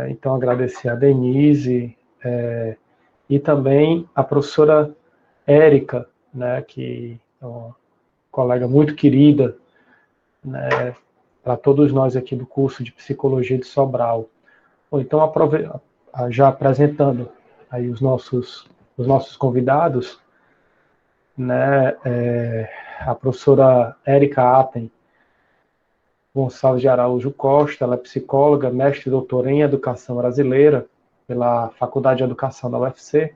Então, agradecer a Denise e também a professora Érica, né, que é uma colega muito querida, né, para todos nós aqui do curso de Psicologia de Sobral. Bom, então, já apresentando aí os nossos convidados, né, a professora Érica Atten Gonçalves de Araújo Costa, ela é psicóloga, mestre e doutora em Educação Brasileira pela Faculdade de Educação da UFC,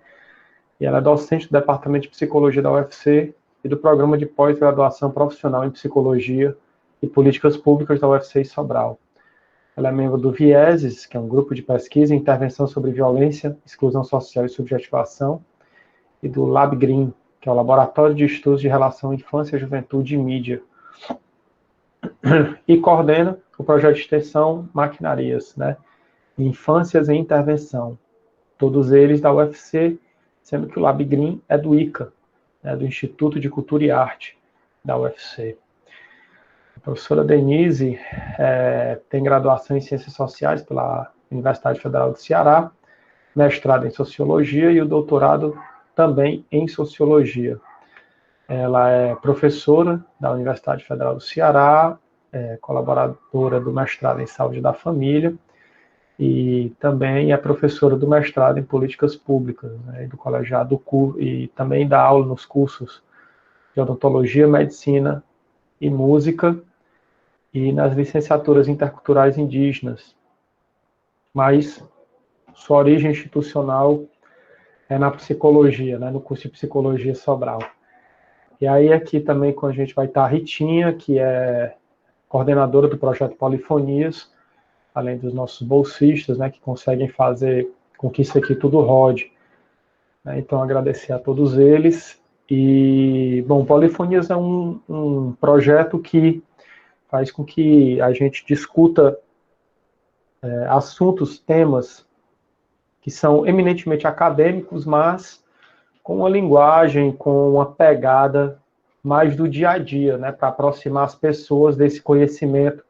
e ela é docente do Departamento de Psicologia da UFC e do Programa de Pós-Graduação Profissional em Psicologia e Políticas Públicas da UFC em Sobral. Ela é membro do Vieses, que é um grupo de pesquisa e intervenção sobre violência, exclusão social e subjetivação, e do LabGreen, que é o Laboratório de Estudos de Relação Infância, Juventude e Mídia, e coordena o projeto de extensão Maquinarias, né? Infâncias em Intervenção, todos eles da UFC, sendo que o LabGreen é do ICA, né, do Instituto de Cultura e Arte da UFC. A professora Denise tem graduação em Ciências Sociais pela Universidade Federal do Ceará, mestrado em Sociologia e o doutorado também em Sociologia. Ela é professora da Universidade Federal do Ceará, colaboradora do mestrado em Saúde da Família e também é professora do mestrado em Políticas Públicas, né, do colegiado e também dá aula nos cursos de Odontologia, Medicina e Música e nas licenciaturas interculturais indígenas. Mas sua origem institucional é na psicologia, né, no curso de Psicologia Sobral. E aí aqui também com a gente vai estar a Ritinha, que é coordenadora do projeto Polifonias, além dos nossos bolsistas, né, que conseguem fazer com que isso aqui tudo rode. Então, agradecer a todos eles. E, bom, Polifonias é um projeto que faz com que a gente discuta assuntos, temas que são eminentemente acadêmicos, mas com uma linguagem, com uma pegada mais do dia a dia, né, para aproximar as pessoas desse conhecimento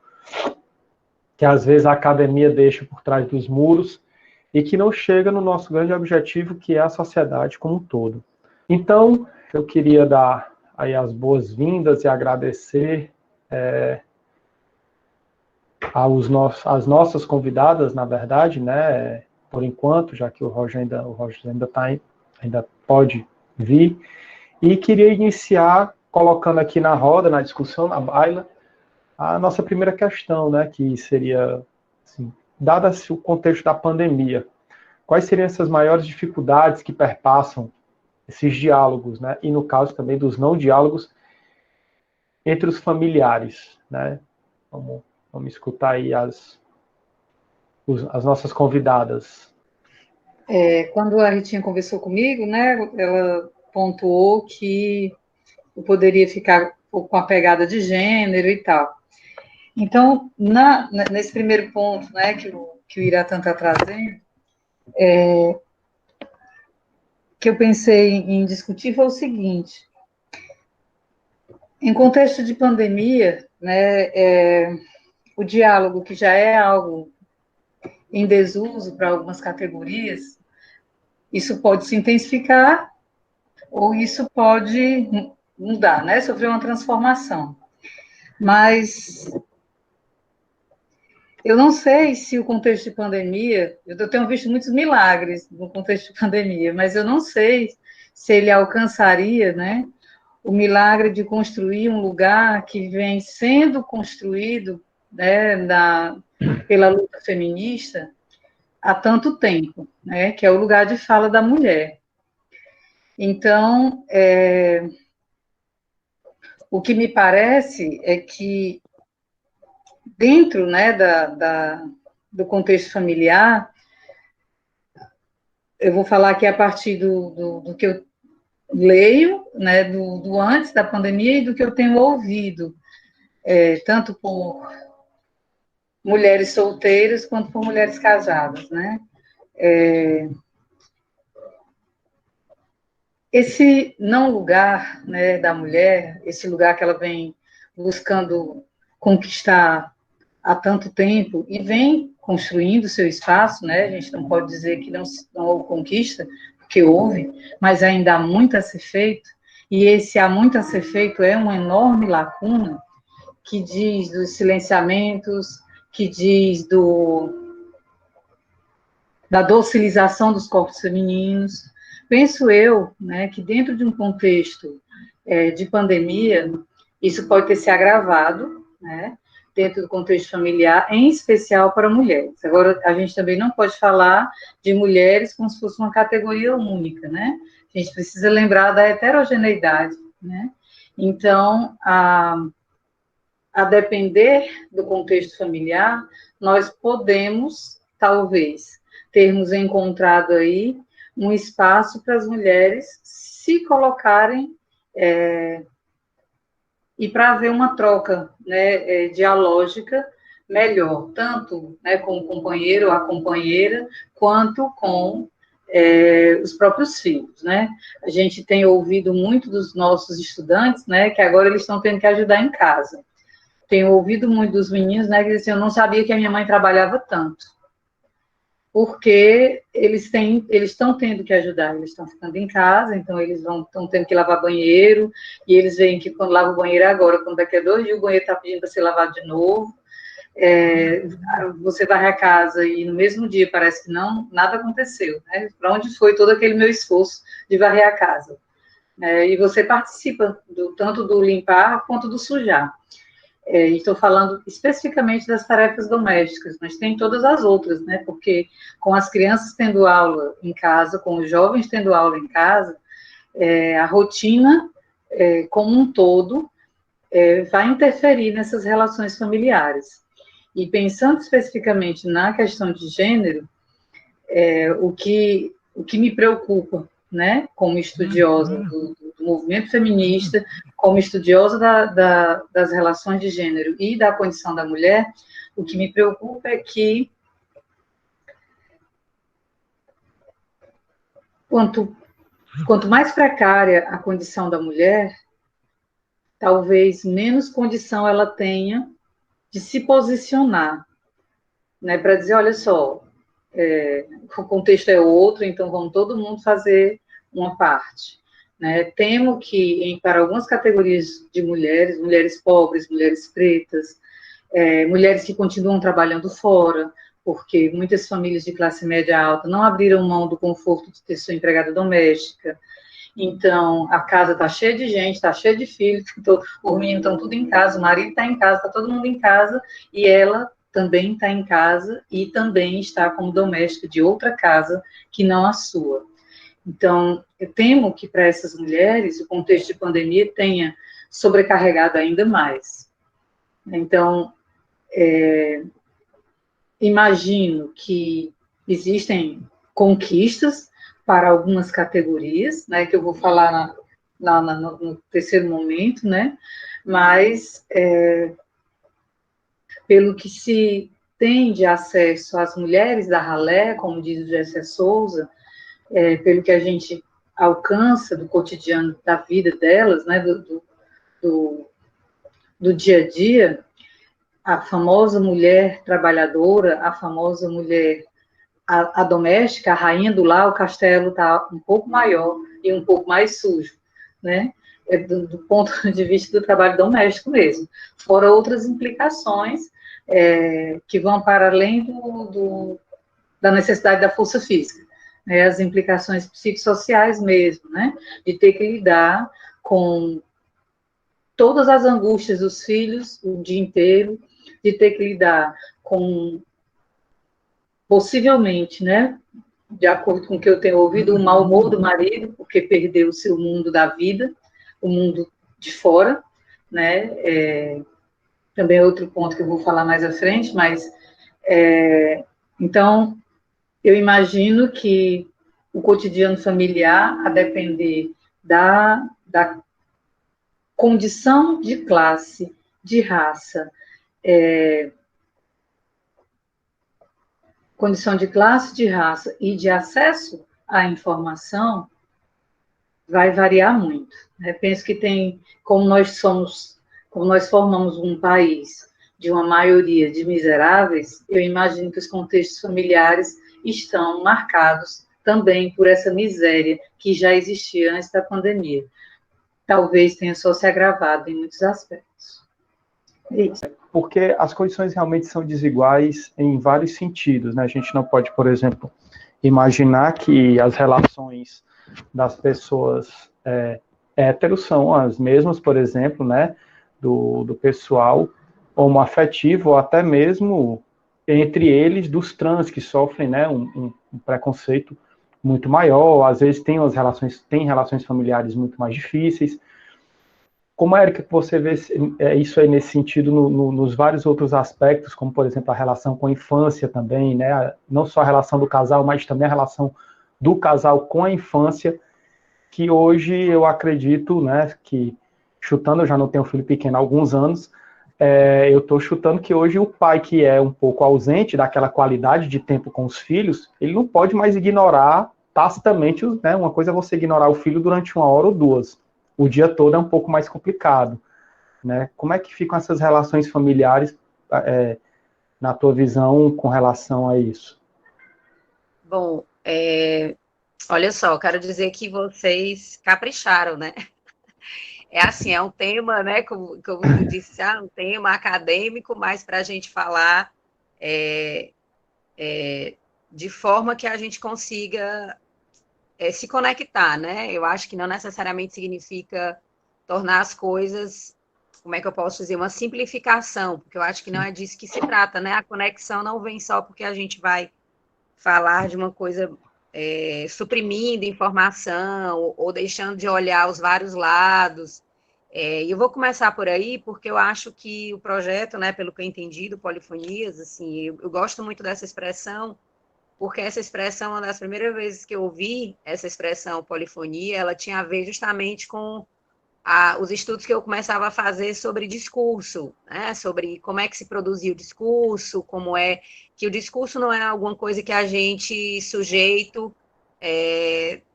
que às vezes a academia deixa por trás dos muros e que não chega no nosso grande objetivo, que é a sociedade como um todo. Então, eu queria dar aí as boas-vindas e agradecer às nossas convidadas, na verdade, né, por enquanto, já que o Roger ainda pode vir, e queria iniciar colocando aqui na roda, na discussão, na baila, a nossa primeira questão, né, que seria, assim, dado o contexto da pandemia, quais seriam essas maiores dificuldades que perpassam esses diálogos, né, e no caso também dos não diálogos entre os familiares, né? Vamos escutar aí as nossas convidadas. Quando a Ritinha conversou comigo, né, ela pontuou que eu poderia ficar com a pegada de gênero e tal. Então, nesse primeiro ponto, né, que o Iratã está trazendo, que eu pensei em discutir foi o seguinte: em contexto de pandemia, né, o diálogo, que já é algo em desuso para algumas categorias, isso pode se intensificar ou isso pode mudar, né, sofrer uma transformação. Mas eu não sei se o contexto de pandemia, eu tenho visto muitos milagres no contexto de pandemia, mas eu não sei se ele alcançaria, né, o milagre de construir um lugar que vem sendo construído, né, pela luta feminista há tanto tempo, né, que é o lugar de fala da mulher. Então, o que me parece é que dentro, né, do contexto familiar, eu vou falar aqui a partir do que eu leio, né, do antes da pandemia e do que eu tenho ouvido, tanto por mulheres solteiras quanto por mulheres casadas, né? Esse não lugar, né, da mulher, esse lugar que ela vem buscando conquistar há tanto tempo e vem construindo seu espaço, né? A gente não pode dizer que não houve conquista, porque houve, mas ainda há muito a ser feito, e esse há muito a ser feito é uma enorme lacuna que diz dos silenciamentos, que diz da docilização dos corpos femininos. Penso eu, né, que dentro de um contexto de pandemia, isso pode ter se agravado, né, dentro do contexto familiar, em especial para mulheres. Agora, a gente também não pode falar de mulheres como se fosse uma categoria única, né? A gente precisa lembrar da heterogeneidade, né? Então, a depender do contexto familiar, nós podemos, talvez, termos encontrado aí um espaço para as mulheres se colocarem e para haver uma troca, né, dialógica melhor, tanto, né, com o companheiro ou a companheira, quanto com os próprios filhos, né? A gente tem ouvido muito dos nossos estudantes, né, que agora eles estão tendo que ajudar em casa. Tenho ouvido muito dos meninos, né, que dizem assim, eu não sabia que a minha mãe trabalhava tanto, porque eles estão tendo que ajudar, eles estão ficando em casa, então eles estão tendo que lavar banheiro, e eles veem que quando lava o banheiro é agora, quando daqui a 2 dias o banheiro está pedindo para ser lavado de novo, você varre a casa e no mesmo dia parece que nada aconteceu, né? Para onde foi todo aquele meu esforço de varrer a casa? E você participa tanto do limpar quanto do sujar. Estou falando especificamente das tarefas domésticas, mas tem todas as outras, né? Porque com as crianças tendo aula em casa, com os jovens tendo aula em casa, a rotina, como um todo, vai interferir nessas relações familiares. E pensando especificamente na questão de gênero, o que me preocupa, né, como estudiosa do movimento feminista, como estudiosa das relações de gênero e da condição da mulher, o que me preocupa é que quanto mais precária a condição da mulher, talvez menos condição ela tenha de se posicionar, né, para dizer, olha só, o contexto é outro, então vamos todo mundo fazer uma parte. Né? Temo que, para algumas categorias de mulheres, mulheres pobres, mulheres pretas, mulheres que continuam trabalhando fora, porque muitas famílias de classe média alta não abriram mão do conforto de ter sua empregada doméstica. Então, a casa está cheia de gente, está cheia de filhos, os meninos estão tudo em casa, o marido está em casa, está todo mundo em casa, e ela também está em casa e também está como doméstica de outra casa que não a sua. Então, eu temo que para essas mulheres o contexto de pandemia tenha sobrecarregado ainda mais. Então, imagino que existem conquistas para algumas categorias, né, que eu vou falar no terceiro momento, né, mas pelo que se tem de acesso às mulheres da ralé, como diz o Gessé Souza, pelo que a gente alcança do cotidiano da vida delas, né, do dia a dia, a famosa mulher trabalhadora, a famosa mulher, a doméstica, a rainha do lar, o castelo está um pouco maior e um pouco mais sujo, né? Do ponto de vista do trabalho doméstico mesmo. Fora outras implicações que vão para além da necessidade da força física, né? As implicações psicossociais mesmo, né? De ter que lidar com todas as angústias dos filhos o dia inteiro, de ter que lidar com, possivelmente, né, de acordo com o que eu tenho ouvido, o mau humor do marido, porque perdeu o seu mundo da vida, o mundo de fora, né, também é outro ponto que eu vou falar mais à frente, mas, então, eu imagino que o cotidiano familiar, a depender da condição de classe, de raça, condição de classe, de raça e de acesso à informação, vai variar muito. Penso que tem, como nós formamos um país de uma maioria de miseráveis, eu imagino que os contextos familiares estão marcados também por essa miséria que já existia antes da pandemia. Talvez tenha só se agravado em muitos aspectos. É isso. Porque as condições realmente são desiguais em vários sentidos, né? A gente não pode, por exemplo, imaginar que as relações das pessoas héteros são as mesmas, por exemplo, né, do pessoal homoafetivo, ou até mesmo entre eles dos trans, que sofrem, né, um preconceito muito maior, às vezes tem relações familiares muito mais difíceis. Como é que você vê isso aí nesse sentido nos vários outros aspectos, como, por exemplo, a relação com a infância também, né? Não só a relação do casal, mas também a relação do casal com a infância, que hoje eu acredito, né, que, chutando, eu já não tenho filho pequeno há alguns anos, eu estou chutando que hoje o pai que é um pouco ausente daquela qualidade de tempo com os filhos, ele não pode mais ignorar tacitamente, né? Uma coisa é você ignorar o filho durante 1 hora ou 2. O dia todo é um pouco mais complicado, né? Como é que ficam essas relações familiares, na tua visão, com relação a isso? Bom, olha só, eu quero dizer que vocês capricharam, né? É assim, é um tema, né? Como eu disse, um tema acadêmico, mas para a gente falar de forma que a gente consiga se conectar, né? Eu acho que não necessariamente significa tornar as coisas, como é que eu posso dizer, uma simplificação, porque eu acho que não é disso que se trata, né? A conexão não vem só porque a gente vai falar de uma coisa suprimindo informação ou deixando de olhar os vários lados. E eu vou começar por aí, porque eu acho que o projeto, né, pelo que eu entendi do Polifonias, assim, eu gosto muito dessa expressão, porque essa expressão, uma das primeiras vezes que eu ouvi essa expressão polifonia, ela tinha a ver justamente com os estudos que eu começava a fazer sobre discurso, né? Sobre como é que se produzia o discurso, como é que o discurso não é alguma coisa que a gente, sujeito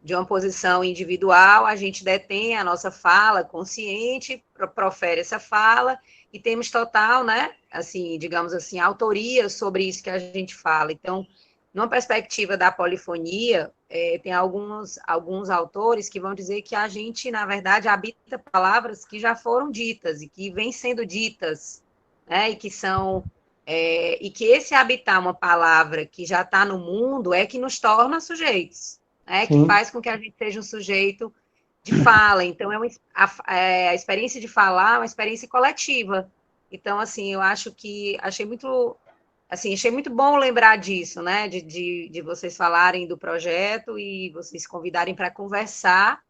de uma posição individual, a gente detém a nossa fala consciente, profere essa fala, e temos total, né, assim, digamos assim, autoria sobre isso que a gente fala. Então, numa perspectiva da polifonia, tem alguns autores que vão dizer que a gente, na verdade, habita palavras que já foram ditas e que vêm sendo ditas, né, e que são e que esse habitar uma palavra que já está no mundo é que nos torna sujeitos, né, que faz com que a gente seja um sujeito de fala. Então, a experiência de falar é uma experiência coletiva. Então, assim, eu acho que achei muito bom lembrar disso, né? De vocês falarem do projeto e vocês convidarem para conversar.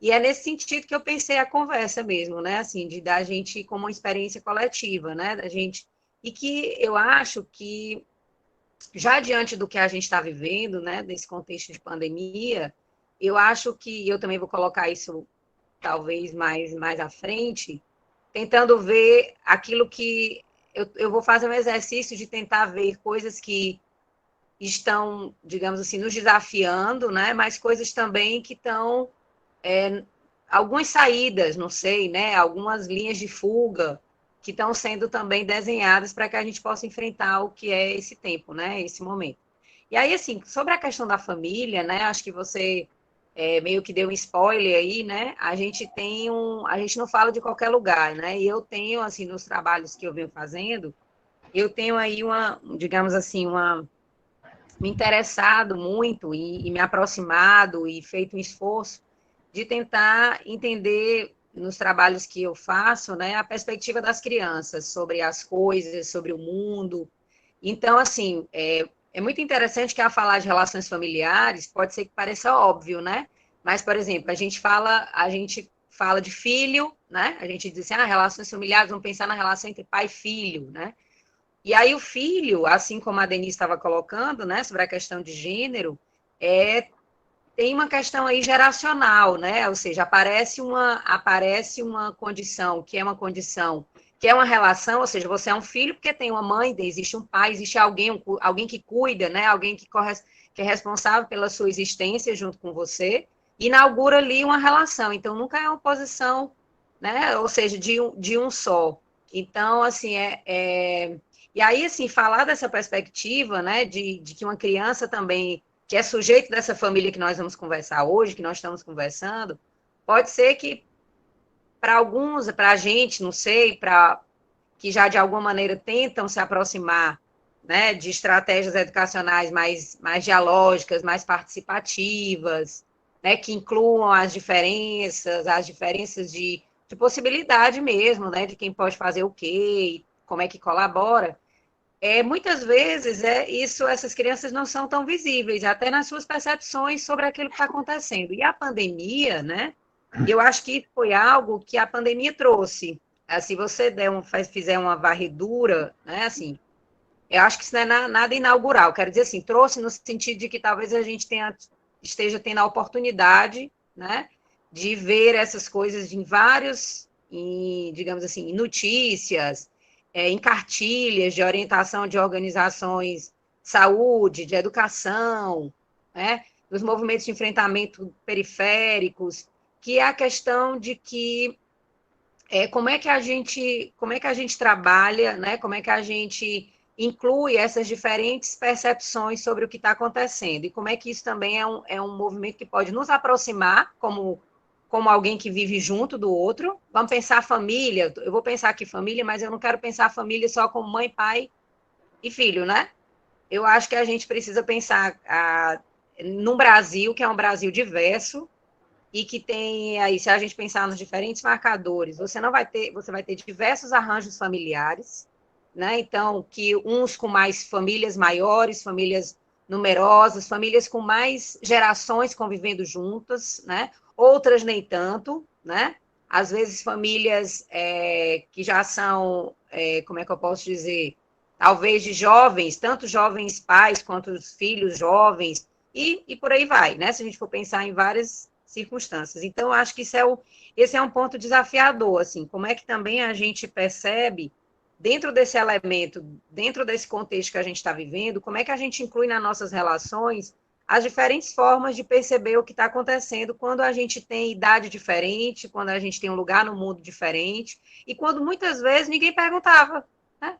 E é nesse sentido que eu pensei a conversa mesmo, né? Assim, de dar a gente como uma experiência coletiva, né? Da gente. E que eu acho que, já diante do que a gente está vivendo, né? Desse contexto de pandemia, eu acho que eu também vou colocar isso talvez mais à frente, tentando ver aquilo que eu vou fazer um exercício de tentar ver coisas que estão, digamos assim, nos desafiando, né? Mas coisas também que estão algumas saídas, não sei, né? Algumas linhas de fuga que estão sendo também desenhadas para que a gente possa enfrentar o que é esse tempo, né? Esse momento. E aí, assim, sobre a questão da família, né? Acho que você meio que deu um spoiler aí, né? A gente não fala de qualquer lugar, né? E eu tenho, assim, nos trabalhos que eu venho fazendo, eu tenho aí digamos assim, me interessado muito e me aproximado e feito um esforço de tentar entender nos trabalhos que eu faço, né, a perspectiva das crianças sobre as coisas, sobre o mundo. Então, assim, é muito interessante que ao falar de relações familiares, pode ser que pareça óbvio, né? Mas, por exemplo, a gente fala de filho, né? A gente diz assim, relações familiares, vamos pensar na relação entre pai e filho, né? E aí o filho, assim como a Denise estava colocando, né, sobre a questão de gênero, tem uma questão aí geracional, né? Ou seja, aparece uma condição, que é uma relação, ou seja, você é um filho porque tem uma mãe, existe um pai, existe alguém que cuida, né? Alguém que é responsável pela sua existência junto com você, inaugura ali uma relação. Então, nunca é uma posição, né? Ou seja, de um só. Então, assim, e aí, assim, falar dessa perspectiva, né, de que uma criança também, que é sujeito dessa família que nós vamos conversar hoje, que nós estamos conversando, pode ser que para alguns, para a gente, não sei, para que já de alguma maneira tentam se aproximar, né, de estratégias educacionais mais dialógicas, mais participativas, né, que incluam as diferenças de possibilidade mesmo, né, de quem pode fazer o quê, como é que colabora. Muitas vezes essas crianças não são tão visíveis, até nas suas percepções sobre aquilo que está acontecendo. E a pandemia, né? Eu acho que foi algo que a pandemia trouxe. Se você fizer uma varredura, né? Assim, eu acho que isso não é nada inaugural. Quero dizer assim, trouxe no sentido de que talvez a gente esteja tendo a oportunidade, né? De ver essas coisas digamos assim, em notícias, em cartilhas de orientação de organizações de saúde, de educação, né, dos movimentos de enfrentamento periféricos, que é a questão de que como é que a gente trabalha, né, como é que a gente inclui essas diferentes percepções sobre o que está acontecendo, e como é que isso também é um movimento que pode nos aproximar como alguém que vive junto do outro. Vamos pensar família, eu vou pensar aqui família, mas eu não quero pensar família só como mãe, pai e filho, né? Eu acho que a gente precisa pensar num Brasil que é um Brasil diverso e que tem aí, se a gente pensar nos diferentes marcadores, você vai ter diversos arranjos familiares, né? Então, que uns com mais famílias maiores, famílias numerosas, famílias com mais gerações convivendo juntas, né? Outras nem tanto, né? Às vezes famílias que já são, como é que eu posso dizer, talvez de jovens, tanto jovens pais quanto os filhos jovens, e por aí vai, né? Se a gente for pensar em várias circunstâncias. Então, eu acho que esse é um ponto desafiador, assim, como é que também a gente percebe, dentro desse elemento, dentro desse contexto que a gente está vivendo, como é que a gente inclui nas nossas relações as diferentes formas de perceber o que está acontecendo quando a gente tem idade diferente, quando a gente tem um lugar no mundo diferente, e quando muitas vezes ninguém perguntava, né?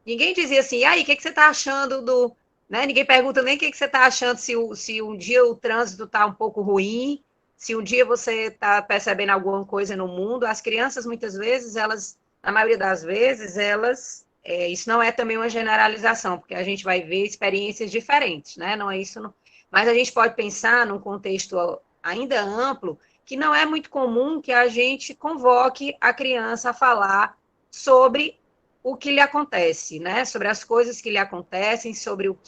Ninguém dizia assim, e aí, o que você está achando do... Né? Ninguém pergunta nem o que você está achando se um dia o trânsito está um pouco ruim, se um dia você está percebendo alguma coisa no mundo. As crianças, muitas vezes, na maioria das vezes, isso não é também uma generalização, porque a gente vai ver experiências diferentes, né? Não é isso, não, mas a gente pode pensar num contexto ainda amplo, que não é muito comum que a gente convoque a criança a falar sobre o que lhe acontece, né? Sobre as coisas que lhe acontecem, sobre o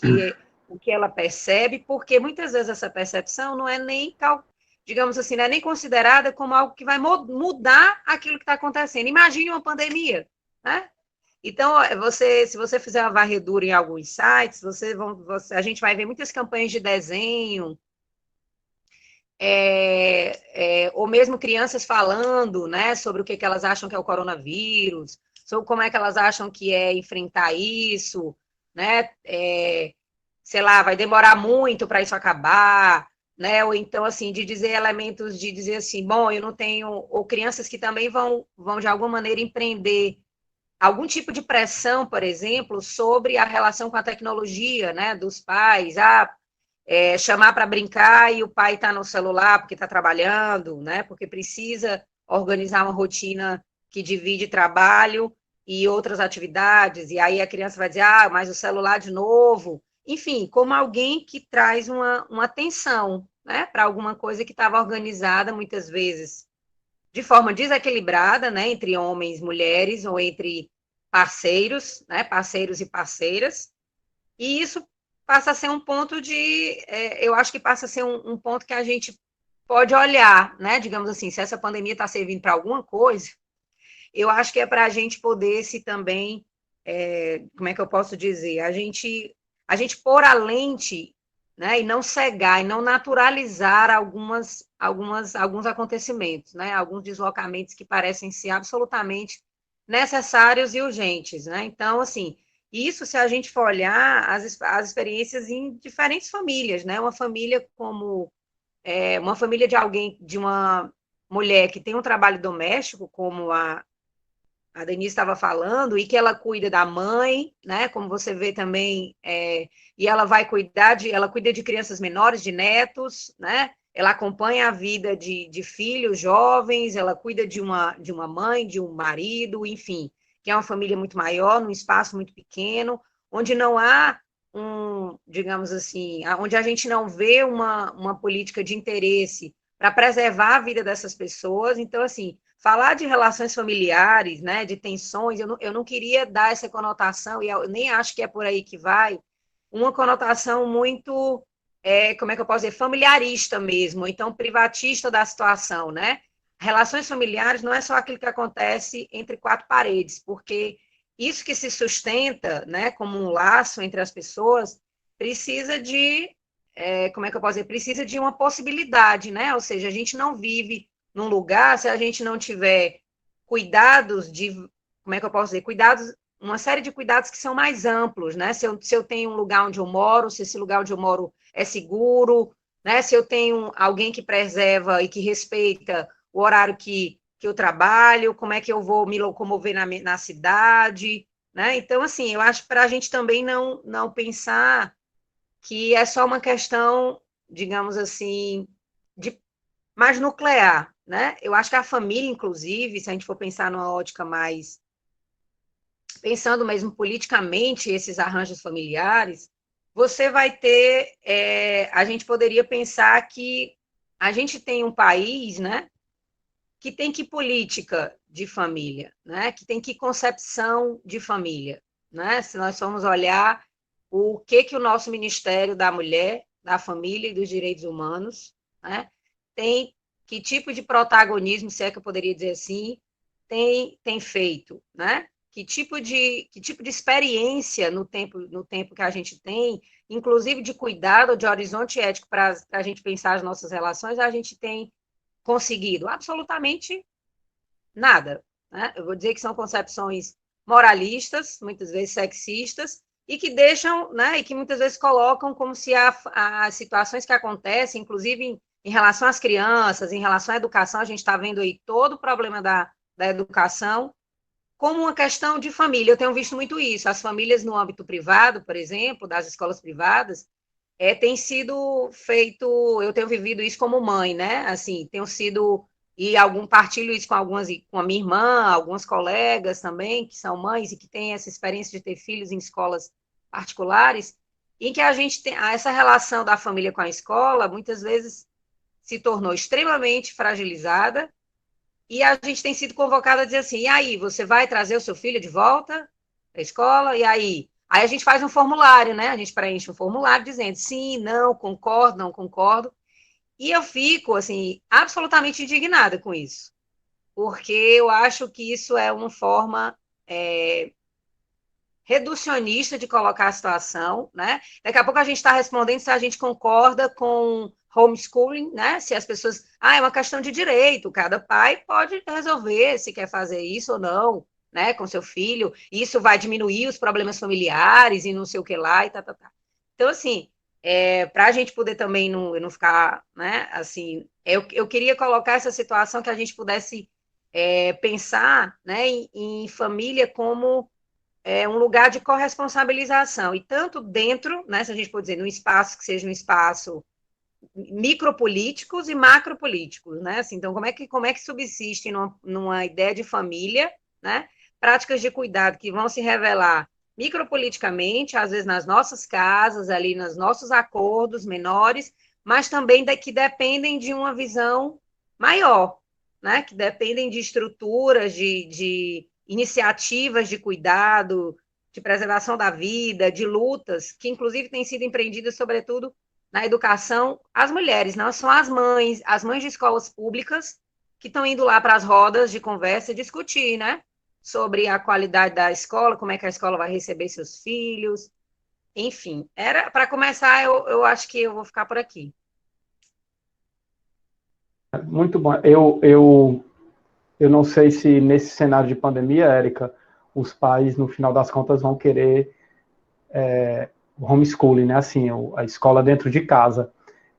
que ela percebe, porque muitas vezes essa percepção não é nem, digamos assim, não é nem considerada como algo que vai mudar aquilo que está acontecendo. Imagine uma pandemia, né? Então, se você fizer uma varredura em alguns sites, a gente vai ver muitas campanhas de desenho, ou mesmo crianças falando, né, sobre o que elas acham que é o coronavírus, sobre como é que elas acham que é enfrentar isso, né, sei lá, vai demorar muito para isso acabar, né, ou então, assim, de dizer elementos, de dizer assim, bom, eu não tenho, ou crianças que também vão de alguma maneira empreender algum tipo de pressão, por exemplo, sobre a relação com a tecnologia, né, dos pais, chamar para brincar e o pai está no celular porque está trabalhando, né? Porque precisa organizar uma rotina que divide trabalho e outras atividades, e aí a criança vai dizer, mas o celular de novo. Enfim, como alguém que traz uma tensão, né, para alguma coisa que estava organizada muitas vezes de forma desequilibrada, né, entre homens e mulheres, ou entre parceiros, né, parceiros e parceiras, e isso passa a ser um ponto eu acho que passa a ser um ponto que a gente pode olhar, né, digamos assim, se essa pandemia está servindo para alguma coisa, eu acho que é para a gente poder se também, como é que eu posso dizer, a gente pôr a lente, né, e não cegar, e não naturalizar alguns acontecimentos, né, alguns deslocamentos que parecem ser absolutamente necessários e urgentes, né, então, assim, isso se a gente for olhar as experiências em diferentes famílias, né, uma família uma família de uma mulher que tem um trabalho doméstico, como a Denise estava falando, e que ela cuida da mãe, né? Como você vê também, e ela vai ela cuida de crianças menores, de netos, né? Ela acompanha a vida de filhos jovens, ela cuida de uma mãe, de um marido, enfim, que é uma família muito maior, num espaço muito pequeno, onde não há digamos assim, onde a gente não vê uma política de interesse para preservar a vida dessas pessoas. Então, assim, falar de relações familiares, né, de tensões, eu não queria dar essa conotação, e eu nem acho que é por aí que vai, uma conotação muito, como é que eu posso dizer, familiarista mesmo, ou então privatista da situação, né? Relações familiares não é só aquilo que acontece entre quatro paredes, porque isso que se sustenta, né, como um laço entre as pessoas, precisa como é que eu posso dizer, precisa de uma possibilidade, né? Ou seja, a gente não vive num lugar se a gente não tiver cuidados como é que eu posso dizer, cuidados, uma série de cuidados que são mais amplos, né? Se eu tenho um lugar onde eu moro, se esse lugar onde eu moro é seguro, né? Se eu tenho alguém que preserva e que respeita o horário que eu trabalho, como é que eu vou me locomover na cidade, né? Então, assim, eu acho para a gente também não pensar que é só uma questão, digamos assim, mais nuclear, né? Eu acho que a família, inclusive, se a gente for pensar numa ótica mais, pensando mesmo politicamente esses arranjos familiares, você vai ter, a gente poderia pensar que a gente tem um país, né, que tem que política de família, né, que tem que concepção de família, né? Se nós formos olhar o que o nosso Ministério da Mulher, da Família e dos Direitos Humanos, né, tem, que tipo de protagonismo, se é que eu poderia dizer assim, tem feito, né? Que tipo de experiência no tempo que a gente tem, inclusive de cuidado, de horizonte ético para a gente pensar as nossas relações, a gente tem conseguido absolutamente nada, né? Eu vou dizer que são concepções moralistas, muitas vezes sexistas, e que deixam, né, e que muitas vezes colocam como se as situações que acontecem, inclusive em relação às crianças, em relação à educação, a gente está vendo aí todo o problema da educação, como uma questão de família. Eu tenho visto muito isso. As famílias no âmbito privado, por exemplo, das escolas privadas, tem sido feito, eu tenho vivido isso como mãe, né? Assim, tenho sido, e partilho isso com a minha irmã, algumas colegas também, que são mães e que têm essa experiência de ter filhos em escolas particulares, em que a gente tem essa relação da família com a escola, muitas vezes se tornou extremamente fragilizada, e a gente tem sido convocada a dizer assim, e aí, você vai trazer o seu filho de volta para a escola? E aí? Aí a gente faz um formulário, né? A gente preenche um formulário dizendo sim, não, concordo, não concordo. E eu fico, assim, absolutamente indignada com isso. Porque eu acho que isso é uma forma reducionista de colocar a situação, né? Daqui a pouco a gente está respondendo se a gente concorda com homeschooling, né? Se as pessoas, é uma questão de direito, cada pai pode resolver se quer fazer isso ou não, né, com seu filho, isso vai diminuir os problemas familiares e não sei o que lá e tá. Então, assim, para a gente poder também não ficar, né, assim, eu queria colocar essa situação que a gente pudesse pensar, né, em família como um lugar de corresponsabilização, e tanto dentro, né, se a gente pode dizer, num espaço que seja um espaço micropolíticos e macropolíticos, né? Assim, então, como é que subsiste numa ideia de família, né? Práticas de cuidado que vão se revelar micropoliticamente, às vezes nas nossas casas, ali nos nossos acordos menores, mas também que dependem de uma visão maior, né? Que dependem de estruturas, de iniciativas de cuidado, de preservação da vida, de lutas, que inclusive têm sido empreendidas, sobretudo, na educação, as mulheres, não são as mães de escolas públicas que estão indo lá para as rodas de conversa discutir, né? Sobre a qualidade da escola, como é que a escola vai receber seus filhos, enfim. Para começar, eu acho que eu vou ficar por aqui. Muito bom. Eu não sei se nesse cenário de pandemia, Érica, os pais, no final das contas, vão querer homeschooling, né? Assim, a escola dentro de casa.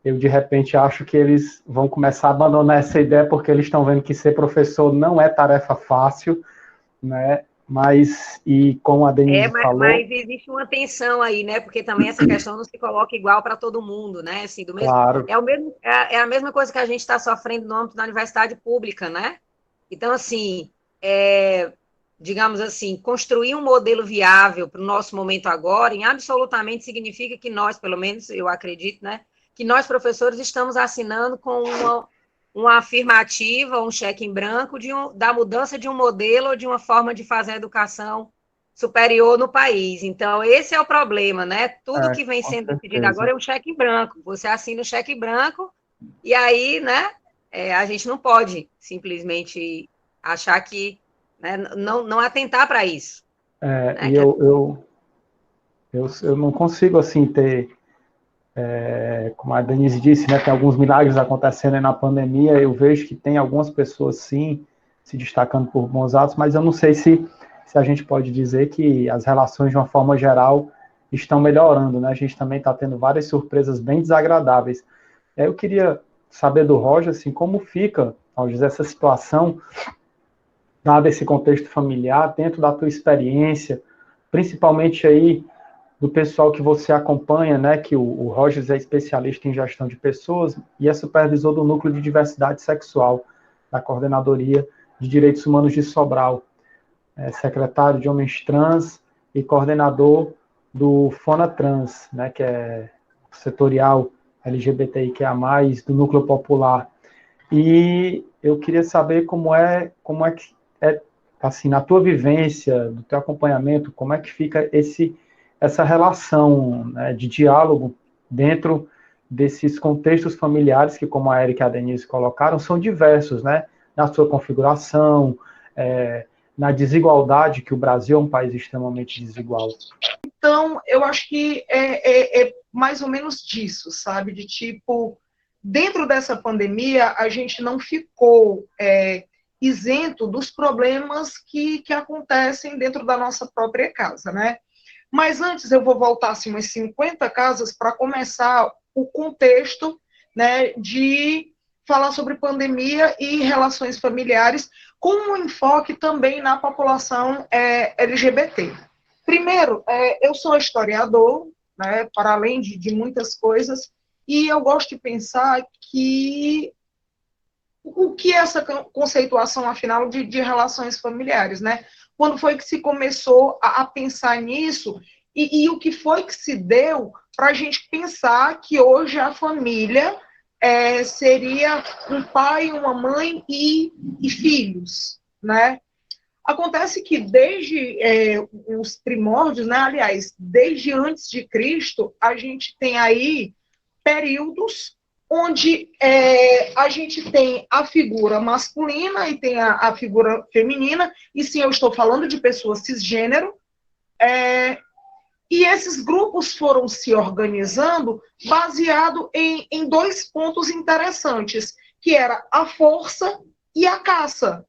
Eu, de repente, acho que eles vão começar a abandonar essa ideia porque eles estão vendo que ser professor não é tarefa fácil, né? Mas, e como a Denise falou... Mas existe uma tensão aí, né? Porque também essa questão não se coloca igual para todo mundo, né? Assim, do mesmo, Claro. é a mesma coisa que a gente está sofrendo no âmbito da universidade pública, né? Então, assim, digamos assim, construir um modelo viável para o nosso momento agora, em absolutamente significa que nós, pelo menos eu acredito, né? Que nós, professores, estamos assinando com uma afirmativa, um cheque em branco da mudança de um modelo ou de uma forma de fazer a educação superior no país. Então, esse é o problema, né? Tudo que vem sendo decidido agora é um cheque em branco. Você assina o cheque em branco e aí, né, a gente não pode simplesmente achar que, né, não atentar para isso. Né? E eu não consigo, assim, ter, como a Denise disse, né, tem alguns milagres acontecendo aí na pandemia, eu vejo que tem algumas pessoas, sim, se destacando por bons atos, mas eu não sei se a gente pode dizer que as relações, de uma forma geral, estão melhorando, né? A gente também está tendo várias surpresas bem desagradáveis. Eu queria saber do Roger, assim, como fica, Roger, essa situação, dado esse contexto familiar, dentro da tua experiência, principalmente aí do pessoal que você acompanha, né, que o Rogers é especialista em gestão de pessoas e é supervisor do Núcleo de Diversidade Sexual da Coordenadoria de Direitos Humanos de Sobral, secretário de Homens Trans e coordenador do FONATRANS, né, que é setorial LGBTIQA+, do Núcleo Popular. E eu queria saber como é que assim, na tua vivência, do teu acompanhamento, como é que fica essa relação, né, de diálogo dentro desses contextos familiares que, como a Erika e a Denise colocaram, são diversos, né, na sua configuração, na desigualdade, que o Brasil é um país extremamente desigual. Então, eu acho que é mais ou menos disso, sabe? De tipo, dentro dessa pandemia, a gente não ficou isento dos problemas que acontecem dentro da nossa própria casa, né? Mas antes eu vou voltar assim, umas 50 casas para começar o contexto, né, de falar sobre pandemia e relações familiares, com um enfoque também na população LGBT. Primeiro, eu sou historiador, né, para além de muitas coisas, e eu gosto de pensar que o que é essa conceituação, afinal, de relações familiares, né? Quando foi que se começou a pensar nisso e o que foi que se deu para a gente pensar que hoje a família seria um pai, uma mãe e filhos, né? Acontece que desde os primórdios, né, aliás, desde antes de Cristo, a gente tem aí períodos onde a gente tem a figura masculina e tem a figura feminina, e sim, eu estou falando de pessoas cisgênero, e esses grupos foram se organizando baseado em dois pontos interessantes, que era a força e a caça.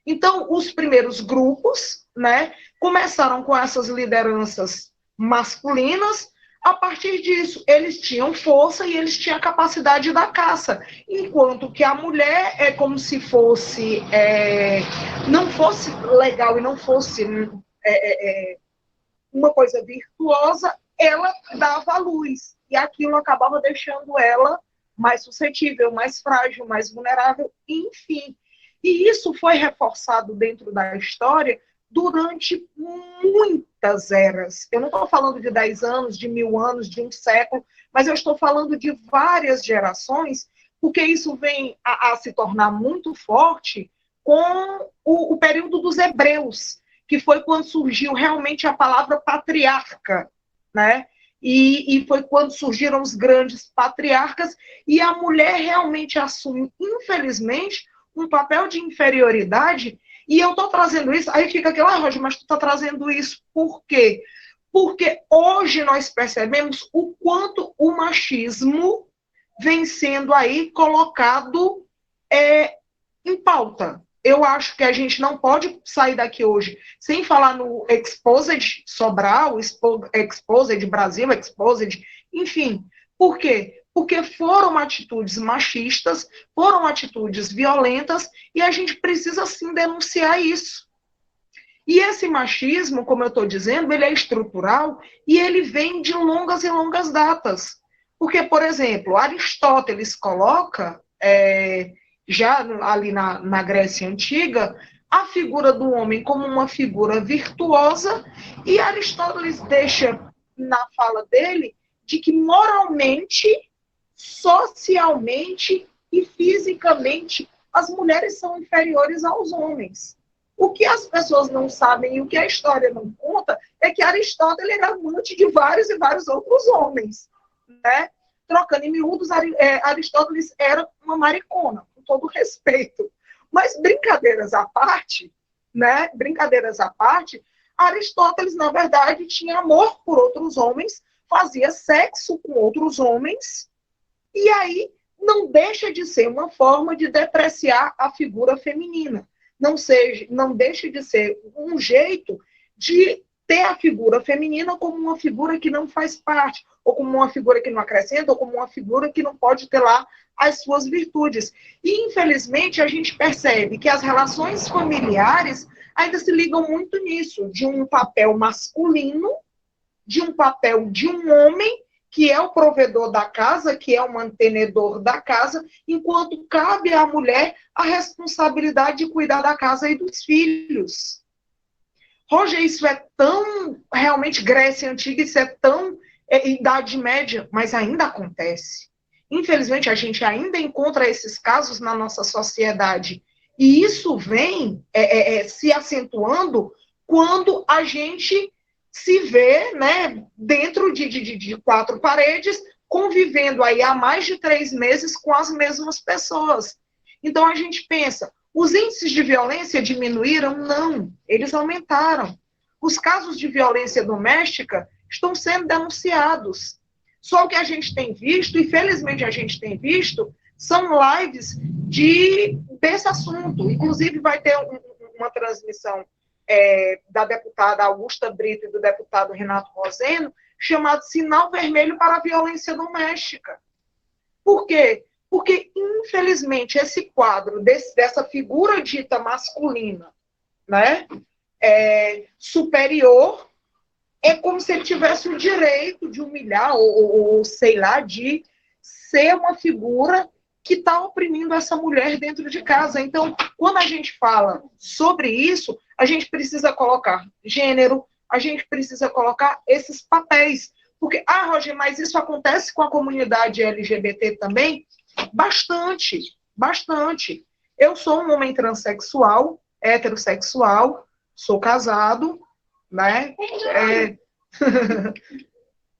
Então, os primeiros grupos, né, começaram com essas lideranças masculinas. A partir disso, eles tinham força e eles tinham a capacidade da caça, enquanto que a mulher é como se fosse, não fosse legal e não fosse uma coisa virtuosa, ela dava a luz, e aquilo acabava deixando ela mais suscetível, mais frágil, mais vulnerável, enfim. E isso foi reforçado dentro da história durante muitas eras. Eu não estou falando de 10 anos, de 1000 anos, de um século, mas eu estou falando de várias gerações, porque isso vem a se tornar muito forte com o período dos hebreus, que foi quando surgiu realmente a palavra patriarca, né? E foi quando surgiram os grandes patriarcas, e a mulher realmente assume, infelizmente, um papel de inferioridade. E eu estou trazendo isso, aí fica aquilo, Roger, mas tu está trazendo isso por quê? Porque hoje nós percebemos o quanto o machismo vem sendo aí colocado em pauta. Eu acho que a gente não pode sair daqui hoje sem falar no Exposed Sobral, Exposed Brasil, Exposed, enfim. Por quê? Porque foram atitudes machistas, foram atitudes violentas, e a gente precisa sim denunciar isso. E esse machismo, como eu estou dizendo, ele é estrutural e ele vem de longas e longas datas. Porque, por exemplo, Aristóteles coloca, já ali na Grécia Antiga, a figura do homem como uma figura virtuosa, e Aristóteles deixa na fala dele de que moralmente, socialmente e fisicamente as mulheres são inferiores aos homens. O que as pessoas não sabem e o que a história não conta é que Aristóteles era amante de vários e vários outros homens, né? Trocando em miúdos, Aristóteles era uma maricona, com todo respeito. Mas brincadeiras à parte, né? Brincadeiras à parte, Aristóteles, na verdade, tinha amor por outros homens, fazia sexo com outros homens, e aí não deixa de ser uma forma de depreciar a figura feminina. Não deixa de ser um jeito de ter a figura feminina como uma figura que não faz parte, ou como uma figura que não acrescenta, ou como uma figura que não pode ter lá as suas virtudes. E, infelizmente, a gente percebe que as relações familiares ainda se ligam muito nisso, de um papel masculino, de um papel de um homem, que é o provedor da casa, que é o mantenedor da casa, enquanto cabe à mulher a responsabilidade de cuidar da casa e dos filhos. Roger, isso é tão, realmente, Grécia Antiga, isso é tão Idade Média, mas ainda acontece. Infelizmente, a gente ainda encontra esses casos na nossa sociedade. E isso vem se acentuando quando a gente se vê, né, dentro de quatro paredes, convivendo aí há mais de 3 meses com as mesmas pessoas. Então a gente pensa, os índices de violência diminuíram? Não, eles aumentaram. Os casos de violência doméstica estão sendo denunciados. Só o que a gente tem visto, e felizmente a gente tem visto, são lives desse assunto. Inclusive vai ter uma transmissão da deputada Augusta Brito e do deputado Renato Roseno, chamado Sinal Vermelho para a Violência Doméstica. Por quê? Porque, infelizmente, esse quadro dessa figura dita masculina, né, superior, é como se ele tivesse o direito de humilhar, ou sei lá, de ser uma figura que está oprimindo essa mulher dentro de casa. Então, quando a gente fala sobre isso, a gente precisa colocar gênero, a gente precisa colocar esses papéis. Porque, Roger, mas isso acontece com a comunidade LGBT também? Bastante, bastante. Eu sou um homem transexual, heterossexual, sou casado, né?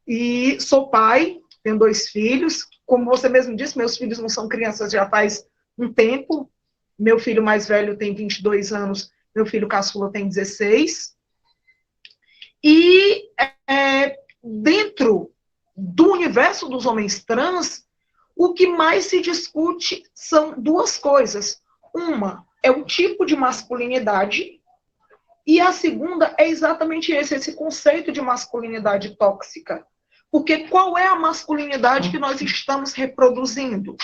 E sou pai, tenho 2 filhos. Como você mesmo disse, meus filhos não são crianças já faz um tempo. Meu filho mais velho tem 22 anos, meu filho caçula tem 16. E dentro do universo dos homens trans, o que mais se discute são 2 coisas. Uma é o tipo de masculinidade, e a segunda é exatamente esse conceito de masculinidade tóxica. Porque qual é a masculinidade que nós estamos reproduzindo?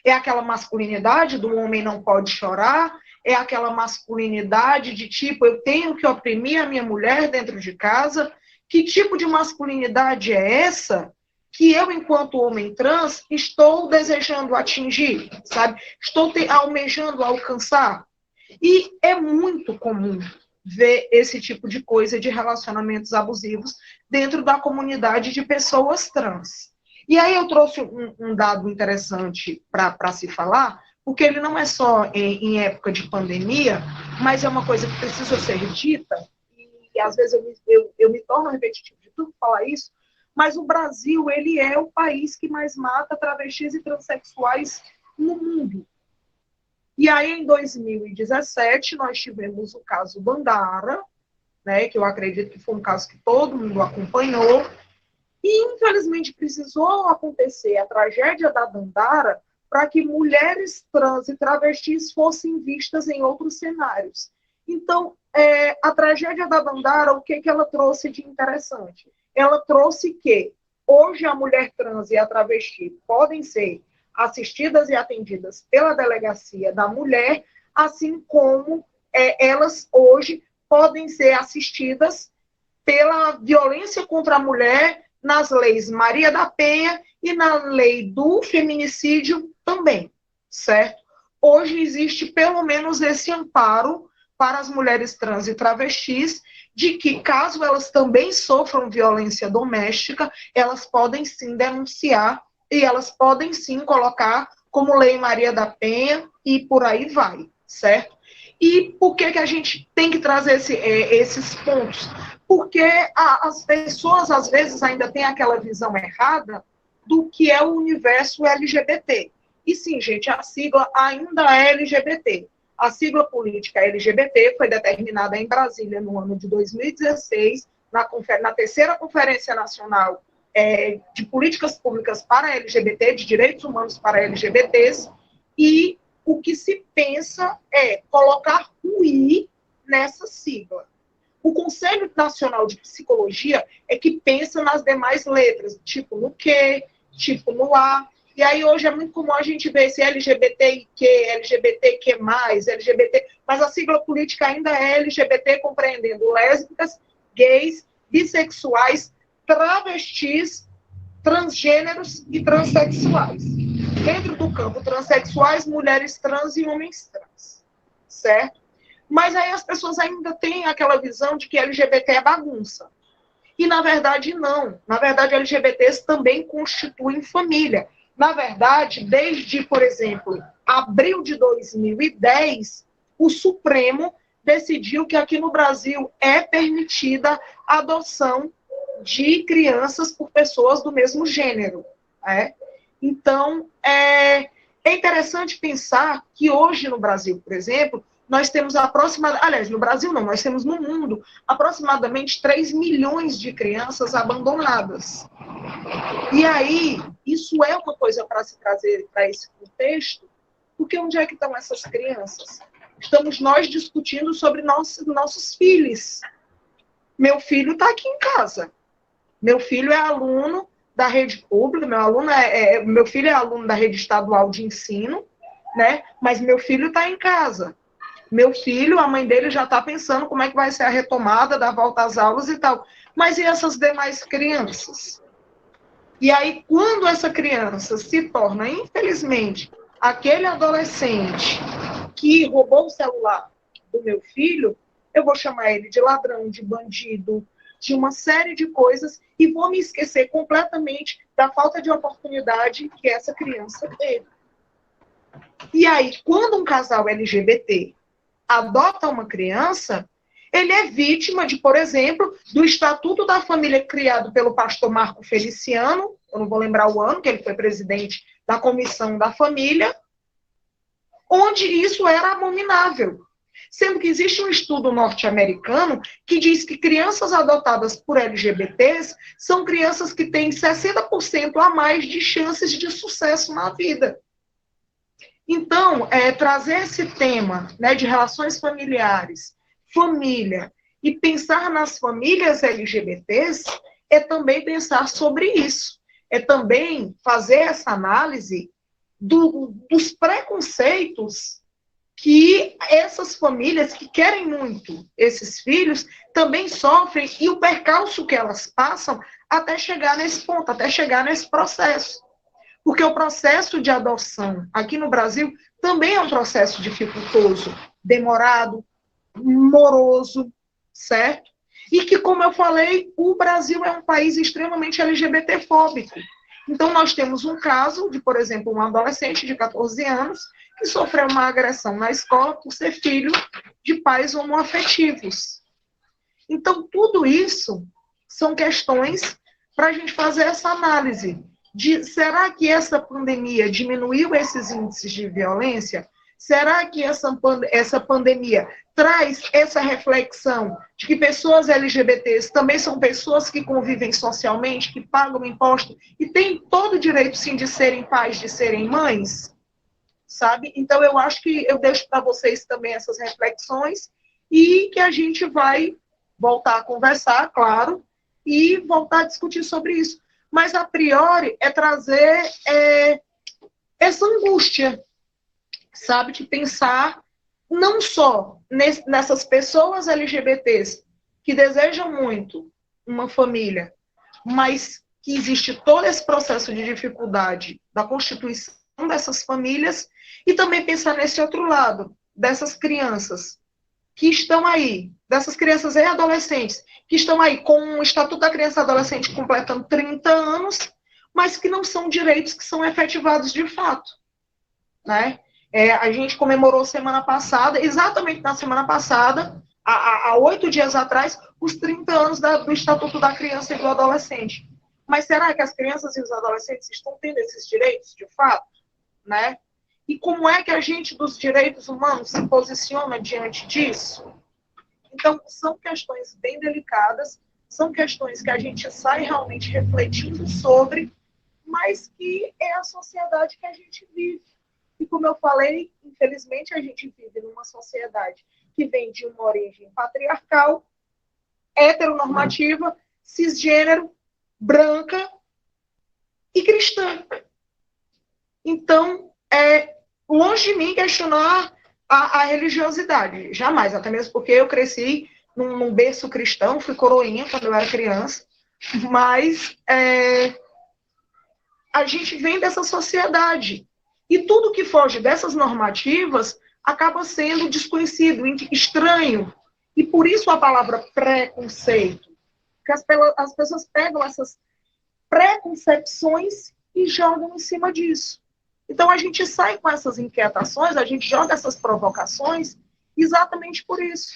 É aquela masculinidade do homem não pode chorar? É aquela masculinidade de tipo, eu tenho que oprimir a minha mulher dentro de casa? Que tipo de masculinidade é essa que eu, enquanto homem trans, estou desejando atingir, sabe? Estou almejando alcançar? E é muito comum ver esse tipo de coisa de relacionamentos abusivos dentro da comunidade de pessoas trans. E aí eu trouxe um dado interessante para se falar, porque ele não é só em época de pandemia, mas é uma coisa que precisa ser dita, e às vezes eu me torno repetitivo de tudo falar isso, mas o Brasil, ele é o país que mais mata travestis e transexuais no mundo. E aí, em 2017, nós tivemos o caso Dandara, né, que eu acredito que foi um caso que todo mundo acompanhou, e, infelizmente, precisou acontecer a tragédia da Dandara para que mulheres trans e travestis fossem vistas em outros cenários. Então, a tragédia da Dandara, o que ela trouxe de interessante? Ela trouxe que hoje a mulher trans e a travesti podem ser assistidas e atendidas pela delegacia da mulher, assim como elas hoje podem ser assistidas pela violência contra a mulher nas leis Maria da Penha e na lei do feminicídio também, certo? Hoje existe pelo menos esse amparo para as mulheres trans e travestis, de que caso elas também sofram violência doméstica, elas podem sim denunciar e elas podem sim colocar como lei Maria da Penha e por aí vai, certo? E por que a gente tem que trazer esses pontos? Porque as pessoas, às vezes, ainda têm aquela visão errada do que é o universo LGBT. E sim, gente, a sigla ainda é LGBT. A sigla política LGBT foi determinada em Brasília no ano de 2016, na terceira Conferência Nacional de Políticas Públicas para LGBT, de Direitos Humanos para LGBTs, e o que se pensa é colocar o I nessa sigla. O Conselho Nacional de Psicologia é que pensa nas demais letras, tipo no Q, tipo no A, e aí hoje é muito comum a gente ver esse LGBTIQ, LGBTQ+, LGBT, mas a sigla política ainda é LGBT, compreendendo lésbicas, gays, bissexuais, travestis, transgêneros e transexuais. Dentro do campo transexuais, mulheres trans e homens trans, certo? Mas aí as pessoas ainda têm aquela visão de que LGBT é bagunça. E, na verdade, não. Na verdade, LGBTs também constituem família. Na verdade, desde, por exemplo, abril de 2010, o Supremo decidiu que aqui no Brasil é permitida a adoção de crianças por pessoas do mesmo gênero. Então, é interessante pensar que hoje no Brasil, por exemplo, nós temos aproximadamente, aliás, no Brasil não, nós temos no mundo aproximadamente 3 milhões de crianças abandonadas. E aí, isso é uma coisa para se trazer para esse contexto, porque onde é que estão essas crianças? Estamos nós discutindo sobre nossos filhos. Meu filho está aqui em casa. Meu filho é aluno da rede pública, meu filho é aluno da rede estadual de ensino, né? Mas meu filho está em casa. Meu filho, a mãe dele já está pensando como é que vai ser a retomada da volta às aulas e tal. Mas e essas demais crianças? E aí, quando essa criança se torna, infelizmente, aquele adolescente que roubou o celular do meu filho, eu vou chamar ele de ladrão, de bandido, de uma série de coisas e vou me esquecer completamente da falta de oportunidade que essa criança teve. E aí, quando um casal LGBT adota uma criança, ele é vítima de, por exemplo, do Estatuto da Família criado pelo pastor Marco Feliciano, eu não vou lembrar o ano, que ele foi presidente da Comissão da Família, onde isso era abominável. Sendo que existe um estudo norte-americano que diz que crianças adotadas por LGBTs são crianças que têm 60% a mais de chances de sucesso na vida. Então, trazer esse tema, né, de relações familiares, família, e pensar nas famílias LGBTs, é também pensar sobre isso. É também fazer essa análise dos preconceitos que essas famílias que querem muito esses filhos também sofrem e o percalço que elas passam até chegar nesse ponto, até chegar nesse processo. Porque o processo de adoção aqui no Brasil também é um processo dificultoso, demorado, moroso, certo? E que, como eu falei, o Brasil é um país extremamente LGBT-fóbico. Então, nós temos um caso de, por exemplo, um adolescente de 14 anos que sofreu uma agressão na escola por ser filho de pais homoafetivos. Então, tudo isso são questões para a gente fazer essa análise de será que essa pandemia diminuiu esses índices de violência? Será que essa pandemia traz essa reflexão de que pessoas LGBTs também são pessoas que convivem socialmente, que pagam imposto e têm todo o direito, sim, de serem pais, de serem mães? Sabe? Então, eu acho que eu deixo para vocês também essas reflexões e que a gente vai voltar a conversar, claro, e voltar a discutir sobre isso. Mas, a priori, é trazer essa angústia, sabe? De pensar não só nessas pessoas LGBTs que desejam muito uma família, mas que existe todo esse processo de dificuldade da constituição dessas famílias, e também pensar nesse outro lado, dessas crianças que estão aí, dessas crianças e adolescentes, que estão aí com o Estatuto da Criança e Adolescente completando 30 anos, mas que não são direitos que são efetivados de fato, né? A gente comemorou semana passada, exatamente na semana passada, há 8 dias atrás, os 30 anos do Estatuto da Criança e do Adolescente. Mas será que as crianças e os adolescentes estão tendo esses direitos de fato, né? E como é que a gente dos direitos humanos se posiciona diante disso? Então, são questões bem delicadas, são questões que a gente sai realmente refletindo sobre, mas que é a sociedade que a gente vive. E como eu falei, infelizmente a gente vive numa sociedade que vem de uma origem patriarcal, heteronormativa, cisgênero, branca e cristã. Então, longe de mim questionar a religiosidade, jamais, até mesmo porque eu cresci num berço cristão, fui coroinha quando eu era criança, mas a gente vem dessa sociedade, e tudo que foge dessas normativas acaba sendo desconhecido, estranho, e por isso a palavra preconceito, porque as pessoas pegam essas preconcepções e jogam em cima disso. Então, a gente sai com essas inquietações, a gente joga essas provocações exatamente por isso.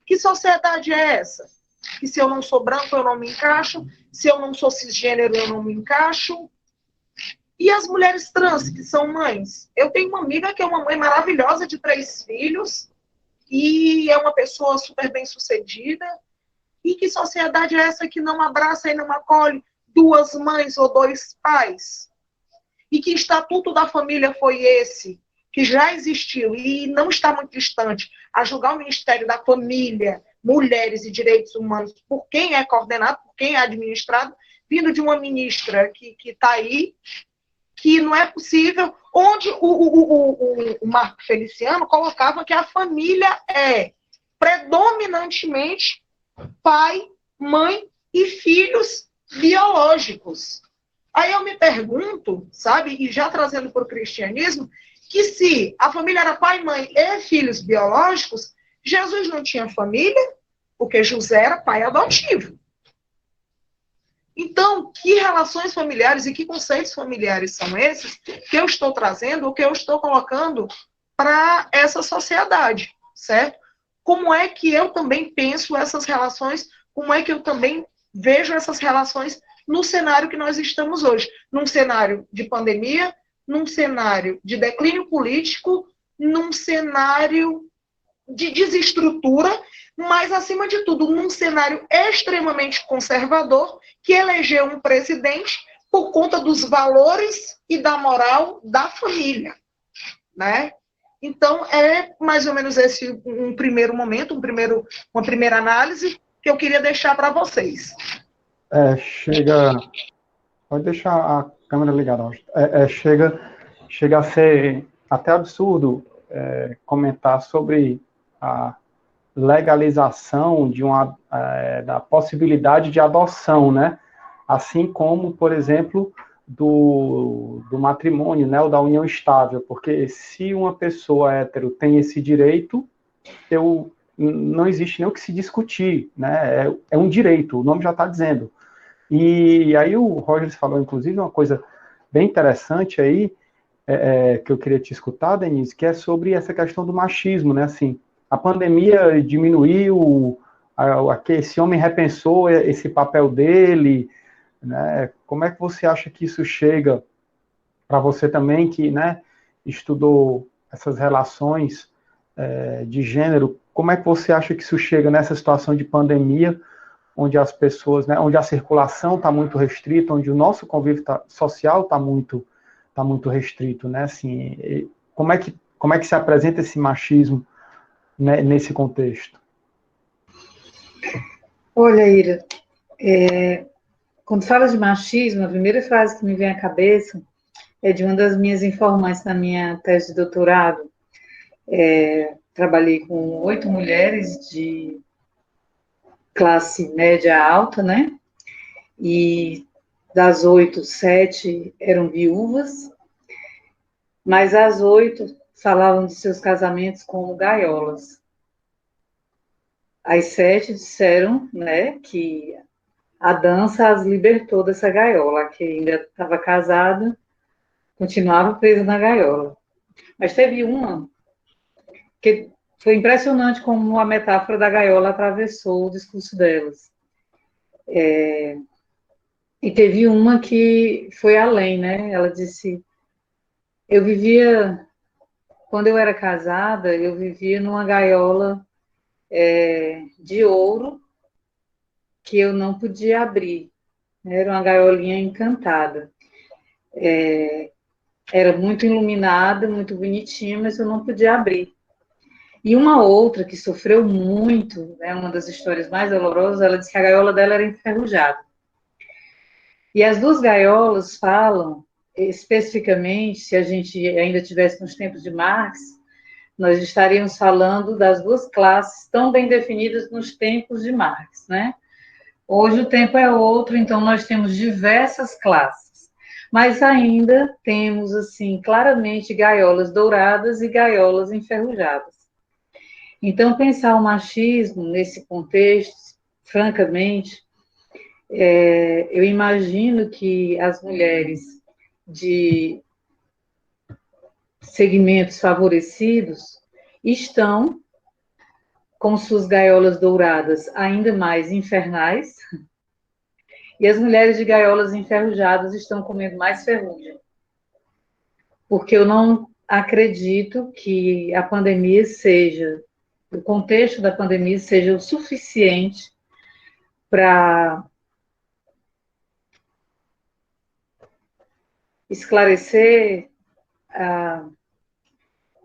Que sociedade é essa? Que se eu não sou branco, eu não me encaixo, se eu não sou cisgênero, eu não me encaixo. E as mulheres trans, que são mães? Eu tenho uma amiga que é uma mãe maravilhosa de 3 filhos, e é uma pessoa super bem-sucedida. E que sociedade é essa que não abraça e não acolhe 2 mães ou 2 pais? E que estatuto da família foi esse, que já existiu e não está muito distante, a julgar o Ministério da Família, Mulheres e Direitos Humanos, por quem é coordenado, por quem é administrado, vindo de uma ministra que está aí, que não é possível, onde o Marco Feliciano colocava que a família é predominantemente pai, mãe e filhos biológicos. Aí eu me pergunto, sabe, e já trazendo para o cristianismo, que se a família era pai, mãe e filhos biológicos, Jesus não tinha família, porque José era pai adotivo. Então, que relações familiares e que conceitos familiares são esses que eu estou trazendo, ou que eu estou colocando para essa sociedade, certo? Como é que eu também penso essas relações, como é que eu também vejo essas relações no cenário que nós estamos hoje, num cenário de pandemia, num cenário de declínio político, num cenário de desestrutura, mas, acima de tudo, num cenário extremamente conservador, que elegeu um presidente por conta dos valores e da moral da família, né? Então, é mais ou menos esse um primeiro momento, uma primeira análise que eu queria deixar para vocês. Pode deixar a câmera ligada. Chega a ser até absurdo comentar sobre a legalização da possibilidade de adoção, né? Assim como, por exemplo, do matrimônio, né? Ou da união estável, porque se uma pessoa hétero tem esse direito, não existe nem o que se discutir, né? É um direito, o nome já está dizendo. E aí o Rogers falou, inclusive, uma coisa bem interessante aí, que eu queria te escutar, Denise, que é sobre essa questão do machismo, né? Assim, a pandemia diminuiu, esse homem repensou esse papel dele, né? Como é que você acha que isso chega para você também, que, né, estudou essas relações de gênero, como é que você acha que isso chega nessa situação de pandemia, onde as pessoas, né, onde a circulação está muito restrita, onde o nosso convívio social está muito restrito, né? Assim, como é que se apresenta esse machismo, né, nesse contexto? Olha, Ira, quando fala de machismo, a primeira frase que me vem à cabeça é de uma das minhas informantes na minha tese de doutorado, trabalhei com 8 mulheres de classe média alta, né? E das 8, 7 eram viúvas, mas as 8 falavam de seus casamentos como gaiolas. As 7 disseram, né, que a dança as libertou dessa gaiola, que ainda estava casada, continuava presa na gaiola. Mas teve uma que foi impressionante como a metáfora da gaiola atravessou o discurso delas. E teve uma que foi além, né? Ela disse: eu vivia, quando eu era casada, eu vivia numa gaiola de ouro que eu não podia abrir. Era uma gaiolinha encantada. Era muito iluminada, muito bonitinha, mas eu não podia abrir. E uma outra que sofreu muito, né, uma das histórias mais dolorosas, ela disse que a gaiola dela era enferrujada. E as duas gaiolas falam, especificamente, se a gente ainda tivesse nos tempos de Marx, nós estaríamos falando das duas classes tão bem definidas nos tempos de Marx, né? Hoje o tempo é outro, então nós temos diversas classes, mas ainda temos, assim, claramente gaiolas douradas e gaiolas enferrujadas. Então, pensar o machismo nesse contexto, francamente, eu imagino que as mulheres de segmentos favorecidos estão com suas gaiolas douradas ainda mais infernais, e as mulheres de gaiolas enferrujadas estão comendo mais ferrugem. Porque eu não acredito que a pandemia seja, o contexto da pandemia seja o suficiente para esclarecer,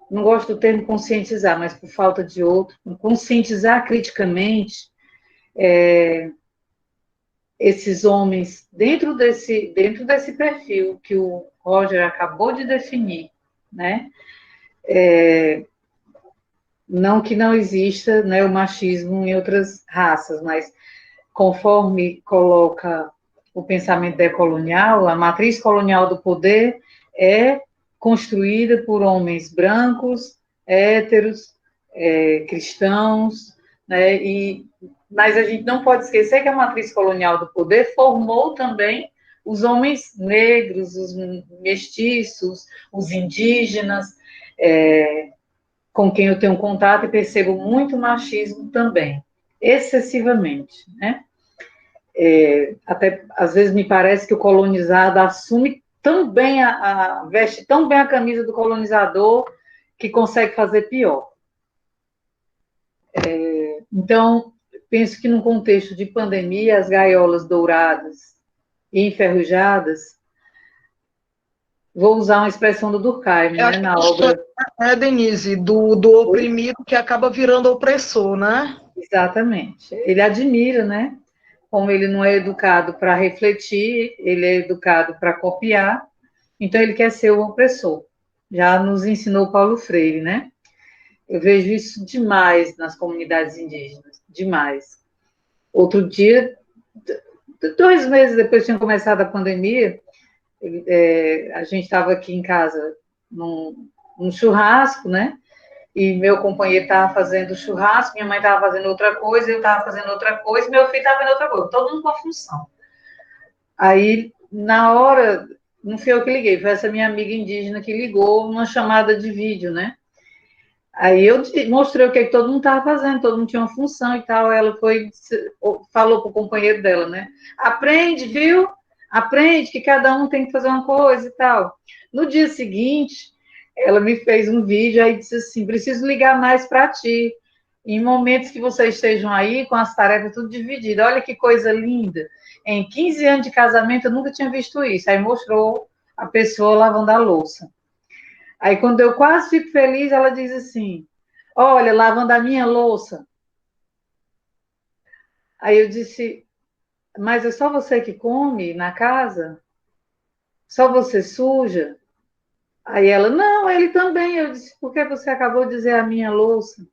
não gosto do termo conscientizar, mas por falta de outro, conscientizar criticamente esses homens dentro desse perfil que o Roger acabou de definir, né? Não que não exista, né, o machismo em outras raças, mas conforme coloca o pensamento decolonial, a matriz colonial do poder é construída por homens brancos, héteros, cristãos, né? Mas a gente não pode esquecer que a matriz colonial do poder formou também os homens negros, os mestiços, os indígenas, com quem eu tenho contato e percebo muito machismo também, excessivamente, né? Até às vezes me parece que o colonizado assume tão bem veste tão bem a camisa do colonizador que consegue fazer pior. Então, penso que no contexto de pandemia, as gaiolas douradas e enferrujadas, vou usar uma expressão do Durkheim, né, na obra... Denise, do oprimido que acaba virando opressor, né? Exatamente. Ele admira, né? Como ele não é educado para refletir, ele é educado para copiar, então ele quer ser o opressor. Já nos ensinou Paulo Freire, né? Eu vejo isso demais nas comunidades indígenas, demais. Outro dia, 2 meses depois que tinha começado a pandemia, a gente estava aqui em casa num churrasco, né? E meu companheiro estava fazendo churrasco, minha mãe estava fazendo outra coisa, eu estava fazendo outra coisa, meu filho estava fazendo outra coisa, todo mundo com a função. Aí, na hora, não fui eu que liguei, foi essa minha amiga indígena que ligou uma chamada de vídeo, né? Aí eu mostrei o que todo mundo estava fazendo, todo mundo tinha uma função e tal. Ela falou para o companheiro dela, né? Aprende, viu? Aprende que cada um tem que fazer uma coisa e tal. No dia seguinte, ela me fez um vídeo aí disse assim: preciso ligar mais para ti. Em momentos que vocês estejam aí com as tarefas tudo divididas. Olha que coisa linda. Em 15 anos de casamento eu nunca tinha visto isso. Aí mostrou a pessoa lavando a louça. Aí, quando eu quase fico feliz, ela diz assim: olha, lavando a minha louça. Aí eu disse: mas é só você que come na casa? Só você suja? Aí ela, não, ele também. Eu disse, por que você acabou de dizer a minha louça?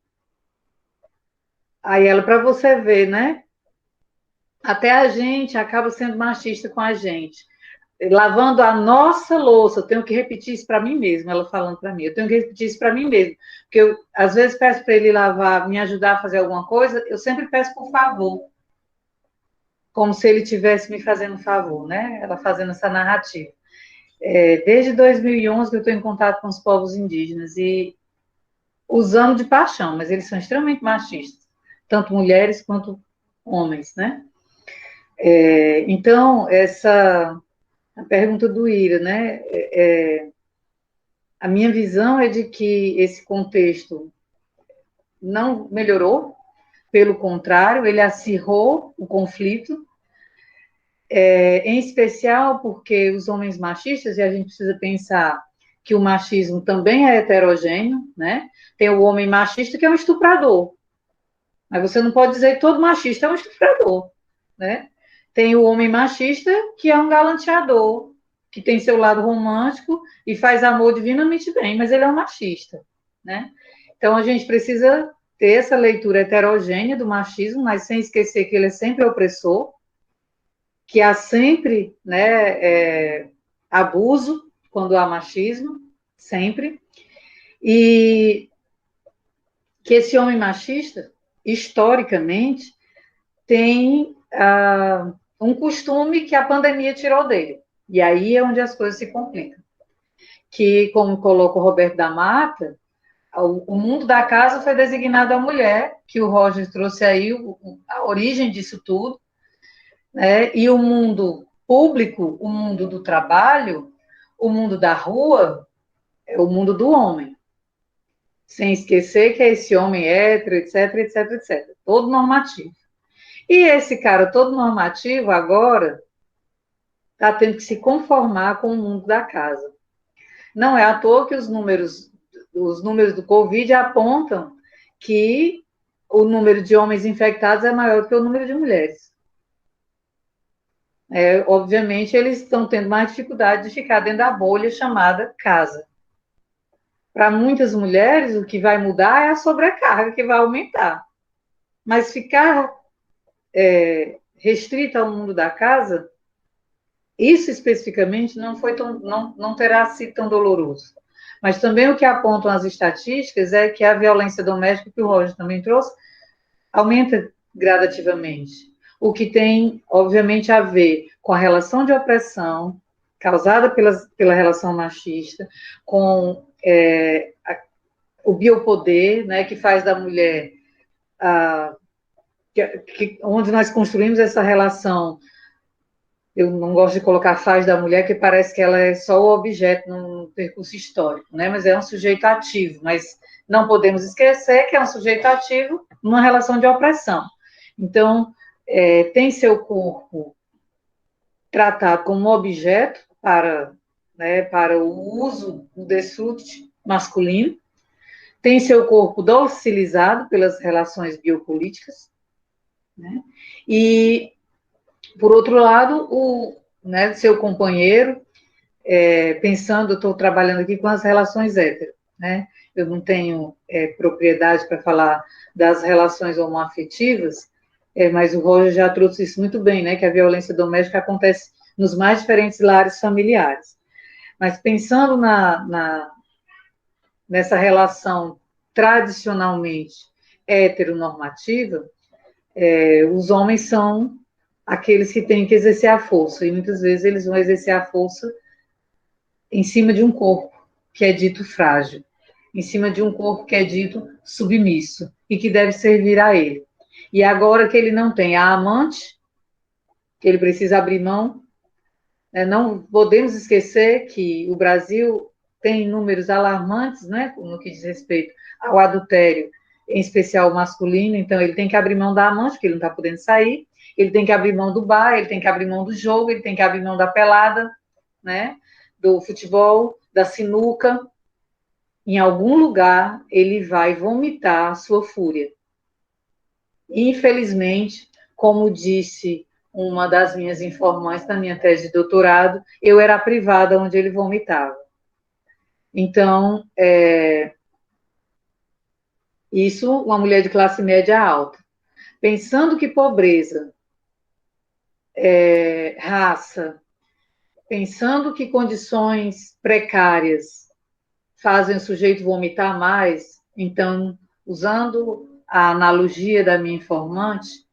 Aí ela, para você ver, né? Até a gente acaba sendo machista com a gente. Lavando a nossa louça, eu tenho que repetir isso para mim mesma, ela falando para mim, eu tenho que repetir isso para mim mesma, porque eu, às vezes, peço para ele lavar, me ajudar a fazer alguma coisa, eu sempre peço por favor, como se ele estivesse me fazendo um favor, né? Ela fazendo essa narrativa. Desde 2011 que eu estou em contato com os povos indígenas e os amo de paixão, mas eles são extremamente machistas, tanto mulheres quanto homens, né? Então, a pergunta do Ira, né? A minha visão é de que esse contexto não melhorou, pelo contrário, ele acirrou o conflito, em especial porque os homens machistas, e a gente precisa pensar que o machismo também é heterogêneo, né? Tem o homem machista que é um estuprador, mas você não pode dizer que todo machista é um estuprador, né? Tem o homem machista que é um galanteador, que tem seu lado romântico e faz amor divinamente bem, mas ele é um machista, né? Então a gente precisa ter essa leitura heterogênea do machismo, mas sem esquecer que ele é sempre opressor, que há sempre, né, abuso quando há machismo, sempre, e que esse homem machista, historicamente, tem um costume que a pandemia tirou dele. E aí é onde as coisas se complicam. Que, como coloca o Roberto da Mata, o mundo da casa foi designado à mulher, que o Roger trouxe aí a origem disso tudo, né? E o mundo público, o mundo do trabalho, o mundo da rua, é o mundo do homem. Sem esquecer que é esse homem hétero, etc, etc, etc. Todo normativo. E esse cara todo normativo agora está tendo que se conformar com o mundo da casa. Não é à toa que os números do Covid apontam que o número de homens infectados é maior do que o número de mulheres. Obviamente, eles estão tendo mais dificuldade de ficar dentro da bolha chamada casa. Para muitas mulheres, o que vai mudar é a sobrecarga que vai aumentar. Mas ficar restrita ao mundo da casa, isso especificamente não terá sido tão doloroso. Mas também o que apontam as estatísticas é que a violência doméstica, que o Roger também trouxe, aumenta gradativamente. O que tem, obviamente, a ver com a relação de opressão causada pela relação machista, com o biopoder, né, que faz da mulher, onde nós construímos essa relação. Eu não gosto de colocar faz da mulher, que parece que ela é só o objeto no percurso histórico, né? Mas é um sujeito ativo, mas não podemos esquecer que é um sujeito ativo numa relação de opressão. Então, tem seu corpo tratado como objeto para o uso do desfrute masculino, tem seu corpo docilizado pelas relações biopolíticas, né? E, por outro lado, seu companheiro, pensando, estou trabalhando aqui com as relações hétero, né? Eu não tenho propriedade para falar das relações homoafetivas, mas o Roger já trouxe isso muito bem, né? Que a violência doméstica acontece nos mais diferentes lares familiares. Mas pensando nessa relação tradicionalmente heteronormativa, os homens são aqueles que têm que exercer a força, e muitas vezes eles vão exercer a força em cima de um corpo que é dito frágil, em cima de um corpo que é dito submisso, e que deve servir a ele. E agora que ele não tem a amante, que ele precisa abrir mão, não podemos esquecer que o Brasil tem números alarmantes, né, no que diz respeito ao adultério, em especial o masculino, então ele tem que abrir mão da amante, porque ele não está podendo sair, ele tem que abrir mão do bar, ele tem que abrir mão do jogo, ele tem que abrir mão da pelada, né, do futebol, da sinuca. Em algum lugar ele vai vomitar a sua fúria. Infelizmente, como disse uma das minhas informantes na minha tese de doutorado, eu era a privada onde ele vomitava. Então, isso, uma mulher de classe média alta. Pensando que pobreza, raça, pensando que condições precárias fazem o sujeito vomitar mais, então, usando a analogia da minha informante,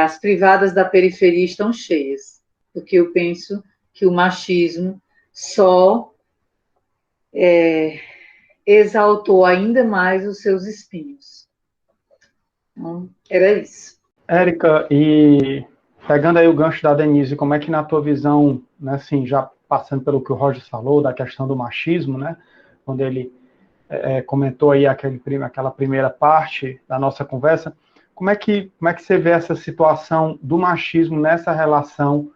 as privadas da periferia estão cheias, porque eu penso que o machismo só exaltou ainda mais os seus espinhos. Então, era isso. Érica, e pegando aí o gancho da Denise, como é que na tua visão, né, assim, já passando pelo que o Roger falou, da questão do machismo, né, quando ele comentou aí aquela primeira parte da nossa conversa, como é que você vê essa situação do machismo nessa relação,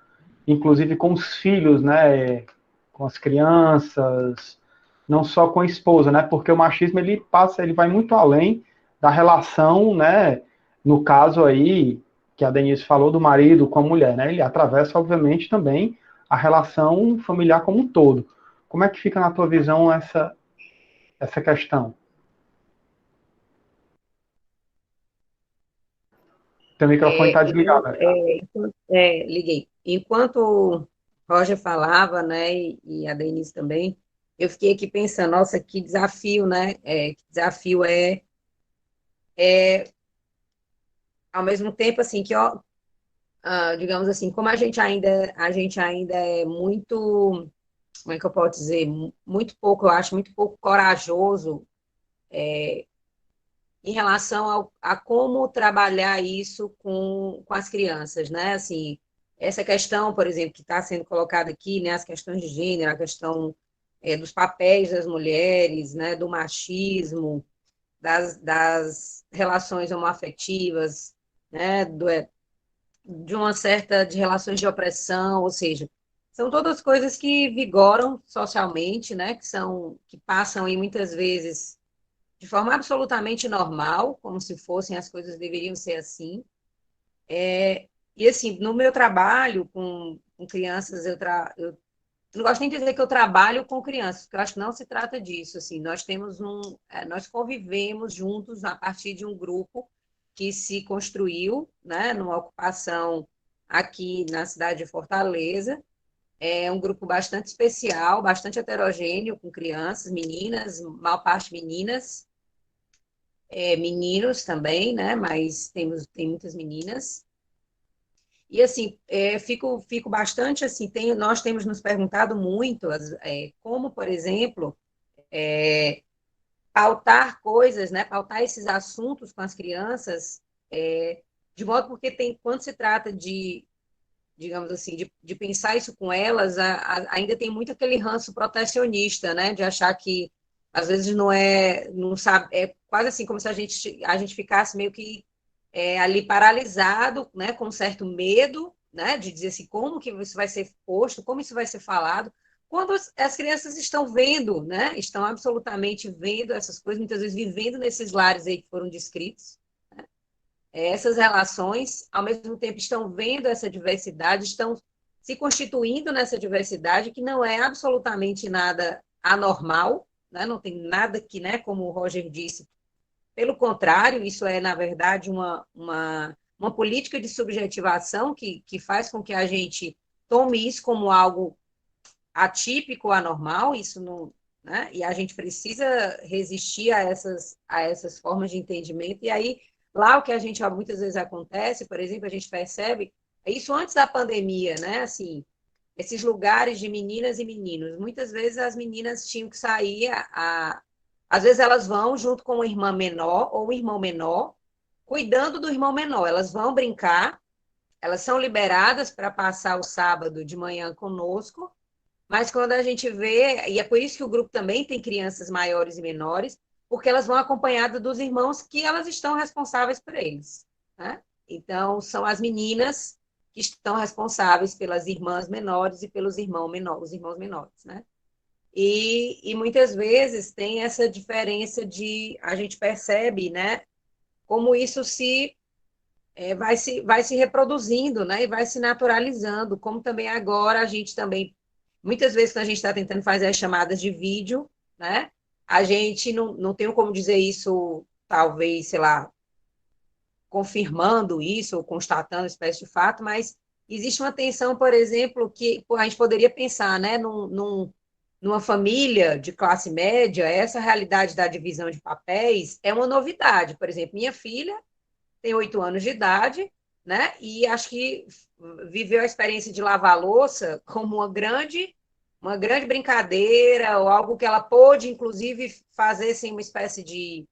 inclusive com os filhos, né, com as crianças, não só com a esposa, né, porque o machismo ele vai muito além da relação, né, no caso aí que a Denise falou do marido com a mulher, né, ele atravessa obviamente também a relação familiar como um todo. Como é que fica na tua visão essa questão? Teu microfone está desligado, né? Liguei. Enquanto o Roger falava, né, e a Denise também, eu fiquei aqui pensando, nossa, que desafio, né? Que desafio ao mesmo tempo, assim, que, ó, digamos assim, como a gente ainda é muito, como é que eu posso dizer, muito pouco, eu acho, muito pouco corajoso em relação a como trabalhar isso com as crianças, né? Assim, essa questão, por exemplo, que está sendo colocada aqui, né? As questões de gênero, a questão dos papéis das mulheres, né? Do machismo, das relações homoafetivas, né? De uma certa de relações de opressão, ou seja, são todas coisas que vigoram socialmente, né? Que passam aí muitas vezes de forma absolutamente normal, como se fossem as coisas deveriam ser assim. E assim, no meu trabalho com crianças, eu não gosto nem de dizer que eu trabalho com crianças, porque eu acho que não se trata disso. Assim, nós convivemos juntos a partir de um grupo que se construiu, né, numa ocupação aqui na cidade de Fortaleza. É um grupo bastante especial, bastante heterogêneo, com crianças, meninas, maior parte meninas, meninos também, né? Mas tem muitas meninas. E assim, fico bastante assim, nós temos nos perguntado muito como, por exemplo, pautar coisas, né? Pautar esses assuntos com as crianças, de modo porque quando se trata de, digamos assim, de pensar isso com elas, ainda tem muito aquele ranço protecionista, né? De achar que às vezes não sabe, é quase assim como se a gente ficasse meio que ali paralisado, né? Com um certo medo, né? De dizer assim, como que isso vai ser posto, como isso vai ser falado, quando as crianças estão vendo, né? Estão absolutamente vendo essas coisas, muitas vezes vivendo nesses lares aí que foram descritos, essas relações, ao mesmo tempo estão vendo essa diversidade, estão se constituindo nessa diversidade, que não é absolutamente nada anormal, né? Não tem nada que, né, como o Roger disse, pelo contrário, isso é, na verdade, uma política de subjetivação que faz com que a gente tome isso como algo atípico, anormal, isso não, né? E a gente precisa resistir a essas formas de entendimento. E aí, lá o que a gente muitas vezes acontece, por exemplo, a gente percebe, isso antes da pandemia, né? Assim, esses lugares de meninas e meninos. Muitas vezes as meninas tinham que sair, às vezes elas vão junto com uma irmã menor ou um irmão menor, cuidando do irmão menor. Elas vão brincar, elas são liberadas para passar o sábado de manhã conosco, mas quando a gente vê, e é por isso que o grupo também tem crianças maiores e menores, porque elas vão acompanhadas dos irmãos que elas estão responsáveis por eles, né? Então, são as meninas que estão responsáveis pelas irmãs menores e pelos os irmãos menores, né? E muitas vezes tem essa diferença a gente percebe, né, como isso vai se reproduzindo, né, e vai se naturalizando, como também agora a gente também, muitas vezes quando a gente está tentando fazer as chamadas de vídeo, né? A gente não tem como dizer isso, talvez, sei lá, confirmando isso ou constatando espécie de fato, mas existe uma tensão, por exemplo, que a gente poderia pensar, né, numa família de classe média, essa realidade da divisão de papéis é uma novidade. Por exemplo, minha filha tem 8 anos de idade, né, e acho que viveu a experiência de lavar louça como uma grande brincadeira, ou algo que ela pôde, inclusive, fazer sem uma espécie de.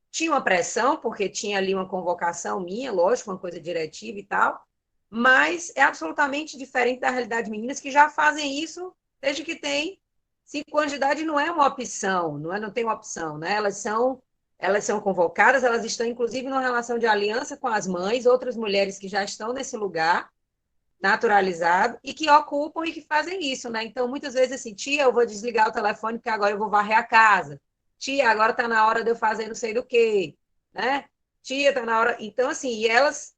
Tinha uma pressão, porque tinha ali uma convocação minha, lógico, uma coisa diretiva e tal, mas é absolutamente diferente da realidade de meninas que já fazem isso desde que têm 5 anos de idade, não é uma opção, não tem uma opção, né? Elas são convocadas, elas estão, inclusive, numa relação de aliança com as mães, outras mulheres que já estão nesse lugar, naturalizado, e que ocupam e que fazem isso, né? Então, muitas vezes, assim, tia, eu vou desligar o telefone porque agora eu vou varrer a casa. Tia, agora está na hora de eu fazer não sei do quê, né? Tia, está na hora... Então, assim, e elas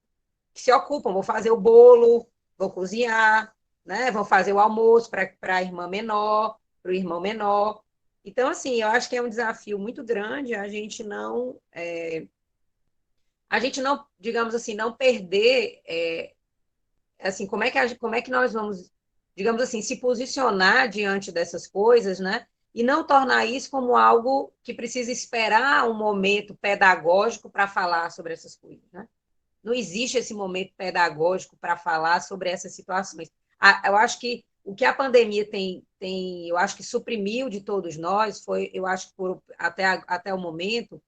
se ocupam, vou fazer o bolo, vou cozinhar, né? Vão fazer o almoço para a irmã menor, para o irmão menor. Então, assim, eu acho que é um desafio muito grande a gente não, digamos assim, não perder assim, como é que nós vamos, digamos assim, se posicionar diante dessas coisas, né? E não tornar isso como algo que precisa esperar um momento pedagógico para falar sobre essas coisas, né? Não existe esse momento pedagógico para falar sobre essas situações. Eu acho que o que a pandemia eu acho que suprimiu de todos nós foi, eu acho que até o momento,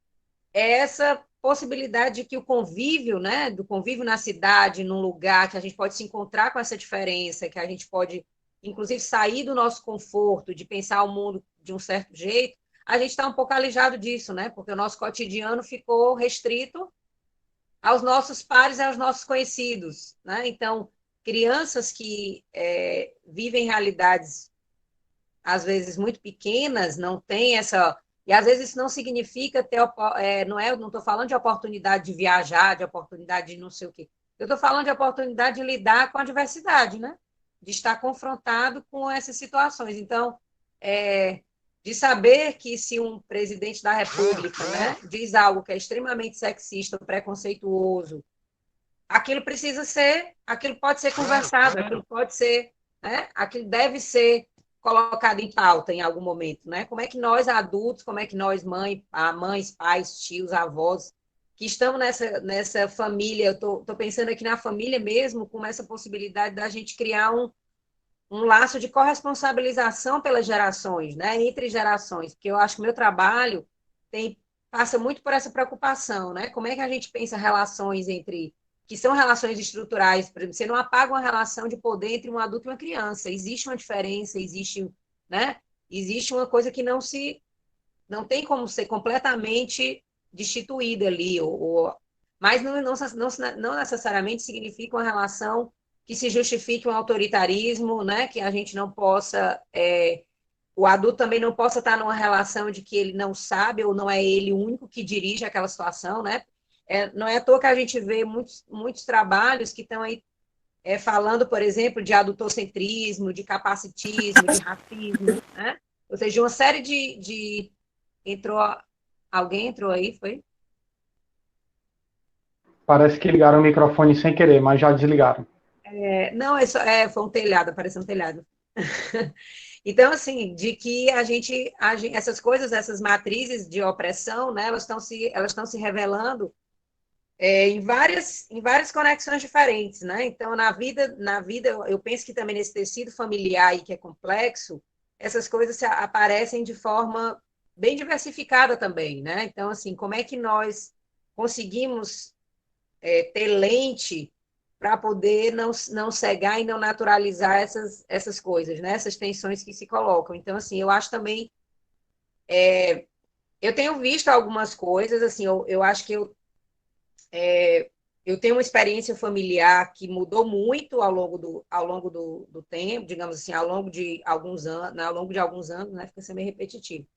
é essa possibilidade de que o convívio, né, do convívio na cidade, num lugar que a gente pode se encontrar com essa diferença, que a gente pode, inclusive, sair do nosso conforto, de pensar o mundo de um certo jeito, a gente está um pouco alijado disso, né, porque o nosso cotidiano ficou restrito aos nossos pares e aos nossos conhecidos, né, então, crianças que vivem realidades às vezes muito pequenas, não têm essa. E às vezes isso não significa ter. Não estou falando de oportunidade de viajar, de oportunidade de não sei o quê. Eu estou falando de oportunidade de lidar com a diversidade, né? De estar confrontado com essas situações. Então, de saber que se um presidente da República, né, diz algo que é extremamente sexista ou preconceituoso, aquilo pode ser conversado, aquilo pode ser, né, aquilo deve ser colocado em pauta em algum momento, né? Como é que nós adultos, como é que nós mães, pais, tios, avós, que estamos nessa família, eu tô pensando aqui na família mesmo, com essa possibilidade da gente criar um laço de corresponsabilização pelas gerações, né? Entre gerações, porque eu acho que o meu trabalho passa muito por essa preocupação, né? Como é que a gente pensa relações que são relações estruturais, por exemplo, você não apaga uma relação de poder entre um adulto e uma criança, existe uma diferença, né? Existe uma coisa que não tem como ser completamente destituída ali, mas não necessariamente significa uma relação que se justifique um autoritarismo, né? Que a gente não possa o adulto também não possa estar numa relação de que ele não sabe ou não é ele o único que dirige aquela situação, né? Não é à toa que a gente vê muitos trabalhos que estão aí falando, por exemplo, de adultocentrismo, de capacitismo, de racismo, né? Ou seja, uma série de... Alguém entrou aí, foi? Parece que ligaram o microfone sem querer, mas já desligaram. Não, foi um telhado, apareceu um telhado. Então, assim, de que essas coisas, essas matrizes de opressão, né, elas estão se revelando em várias conexões diferentes, né? Então, na vida, eu penso que também nesse tecido familiar aí, que é complexo, essas coisas aparecem de forma bem diversificada também, né? Então, assim, como é que nós conseguimos ter lente para poder não cegar e não naturalizar essas coisas, né? Essas tensões que se colocam. Então, assim, eu acho também... eu tenho visto algumas coisas, assim, eu acho que eu tenho uma experiência familiar que mudou muito ao longo do tempo, digamos assim, ao longo de alguns anos, né? Fica sendo meio repetitivo.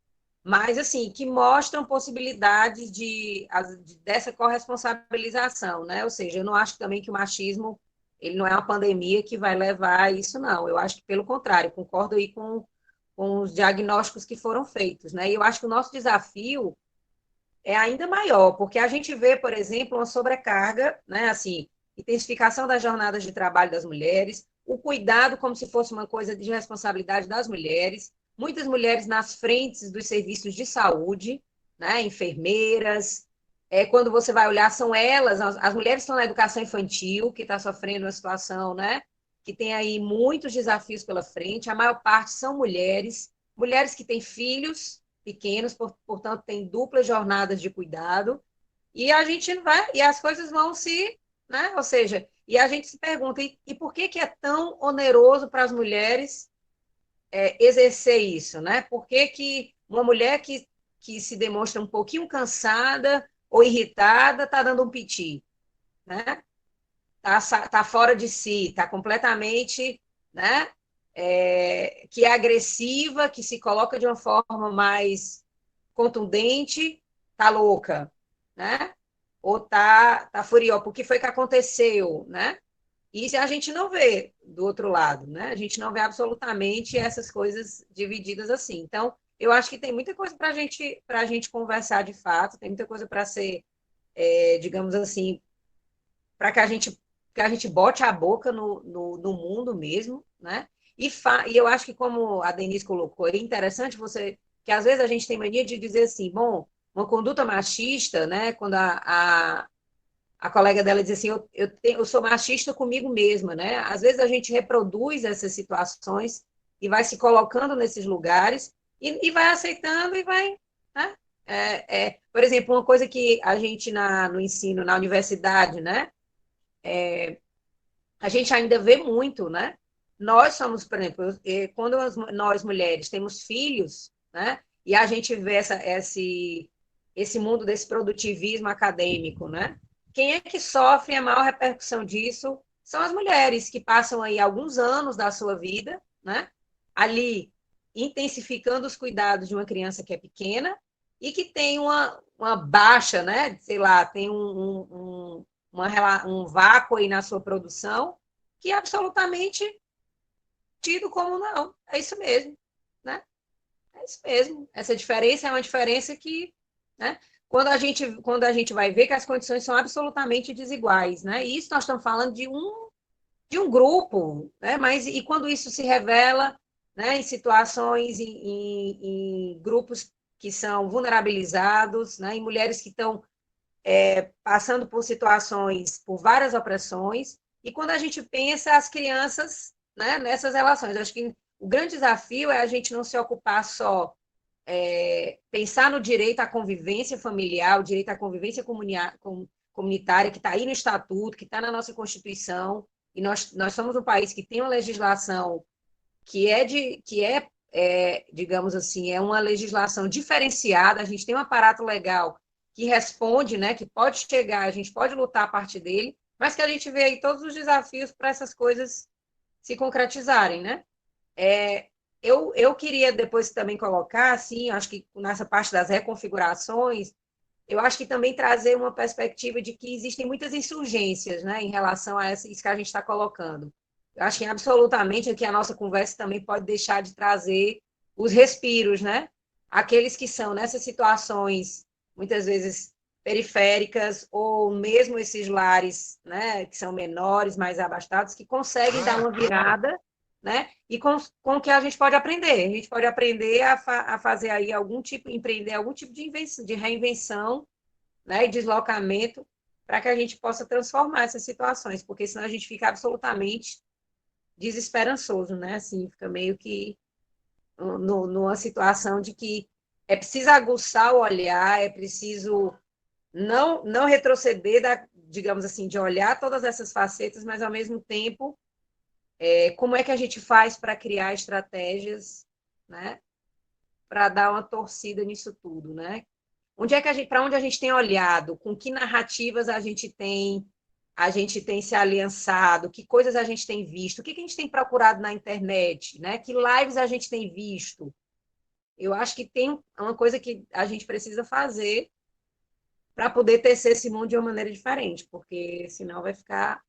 Mas, assim, que mostram possibilidades dessa corresponsabilização, né? Ou seja, eu não acho também que o machismo, ele não é uma pandemia que vai levar a isso, não. Eu acho que, pelo contrário, concordo aí com com os diagnósticos que foram feitos, né? E eu acho que o nosso desafio é ainda maior, porque a gente vê, por exemplo, uma sobrecarga, né? Assim, intensificação das jornadas de trabalho das mulheres, o cuidado como se fosse uma coisa de responsabilidade das mulheres, muitas mulheres nas frentes dos serviços de saúde, né? Enfermeiras. Quando você vai olhar, são elas, as mulheres estão na educação infantil, que está sofrendo uma situação, né? Que tem aí muitos desafios pela frente, a maior parte são mulheres, mulheres que têm filhos pequenos, portanto, têm duplas jornadas de cuidado, e a gente vai, e as coisas vão se, né? Ou seja, e a gente se pergunta, e por que é tão oneroso para as mulheres exercer isso, né? Por que uma mulher que se demonstra um pouquinho cansada ou irritada está dando um piti, né? Tá fora de si, está completamente, né? Que é agressiva, que se coloca de uma forma mais contundente, tá louca, né? Ou tá furiosa, porque foi que aconteceu, né? E a gente não vê do outro lado, né? A gente não vê absolutamente essas coisas divididas assim. Então, eu acho que tem muita coisa para a gente conversar de fato, tem muita coisa para ser, digamos assim, para que a gente bote a boca no mundo mesmo, né? E eu acho que, como a Denise colocou, é interessante você, que às vezes a gente tem mania de dizer assim, bom, uma conduta machista, né? Quando a colega dela diz assim, eu sou machista comigo mesma, né? Às vezes a gente reproduz essas situações e vai se colocando nesses lugares e vai aceitando e vai, né? Por exemplo, uma coisa que a gente no ensino, na universidade, né? A gente ainda vê muito, né? Nós somos, por exemplo, quando nós mulheres temos filhos, né? E a gente vê esse mundo desse produtivismo acadêmico, né? Quem é que sofre a maior repercussão disso? São as mulheres que passam aí alguns anos da sua vida, né? Ali intensificando os cuidados de uma criança que é pequena e que tem uma baixa, né? Sei lá, tem um vácuo aí na sua produção, que é absolutamente tido como não. É isso mesmo, né? É isso mesmo. Essa diferença é uma diferença que, né? Quando a gente vai ver que as condições são absolutamente desiguais, né? E isso nós estamos falando de um grupo, né? Mas e quando isso se revela, né? Em situações, em grupos que são vulnerabilizados, né? Em mulheres que estão passando por situações, por várias opressões, e quando a gente pensa as crianças, né, nessas relações, eu acho que o grande desafio é a gente não se ocupar só, pensar no direito à convivência familiar, o direito à convivência comunitária, que está aí no Estatuto, que está na nossa Constituição, e nós somos um país que tem uma legislação digamos assim, é uma legislação diferenciada, a gente tem um aparato legal que responde, né, que pode chegar, a gente pode lutar a partir dele, mas que a gente vê aí todos os desafios para essas coisas se concretizarem, né? Eu queria depois também colocar, assim, acho que nessa parte das reconfigurações, eu acho que também trazer uma perspectiva de que existem muitas insurgências, né, em relação a isso que a gente está colocando. Eu acho que absolutamente aqui a nossa conversa também pode deixar de trazer os respiros, né? Aqueles que são nessas situações, muitas vezes periféricas, ou mesmo esses lares, né, que são menores, mais abastados, que conseguem dar uma virada, né? E com o que a gente pode aprender. A gente pode aprender a fazer aí empreender algum tipo de reinvenção, né, e deslocamento, para que a gente possa transformar essas situações, porque senão a gente fica absolutamente desesperançoso, né? Assim, fica meio que numa situação de que é preciso aguçar o olhar, é preciso não retroceder, digamos assim, de olhar todas essas facetas, mas ao mesmo tempo, como é que a gente faz para criar estratégias, né? Para dar uma torcida nisso tudo, né? Para onde a gente tem olhado, com que narrativas a gente tem se aliançado, que coisas a gente tem visto, o que a gente tem procurado na internet, né? Que lives a gente tem visto. Eu acho que tem uma coisa que a gente precisa fazer para poder tecer esse mundo de uma maneira diferente, porque senão vai ficar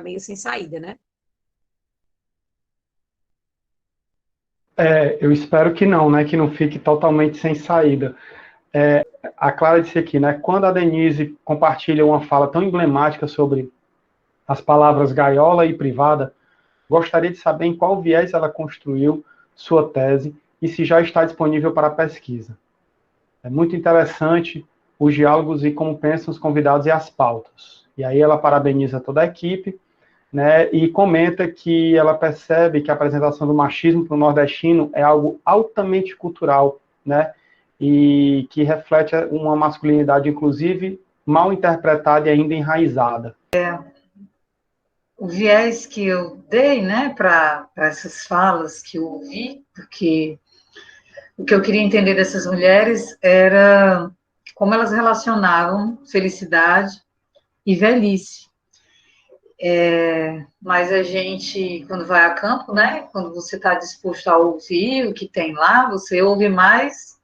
meio sem saída, né? Eu espero que não, né? Que não fique totalmente sem saída. A Clara disse aqui, né? Quando a Denise compartilha uma fala tão emblemática sobre as palavras gaiola e privada, gostaria de saber em qual viés ela construiu sua tese e se já está disponível para pesquisa. É muito interessante os diálogos e como pensam os convidados e as pautas. E aí ela parabeniza toda a equipe, né, e comenta que ela percebe que a apresentação do machismo para o nordestino é algo altamente cultural, né, e que reflete uma masculinidade, inclusive, mal interpretada e ainda enraizada. O viés que eu dei, né, para essas falas que eu ouvi, porque o que eu queria entender dessas mulheres era como elas relacionavam felicidade e velhice. Mas a gente, quando vai a campo, né, quando você está disposto a ouvir o que tem lá, você ouve mais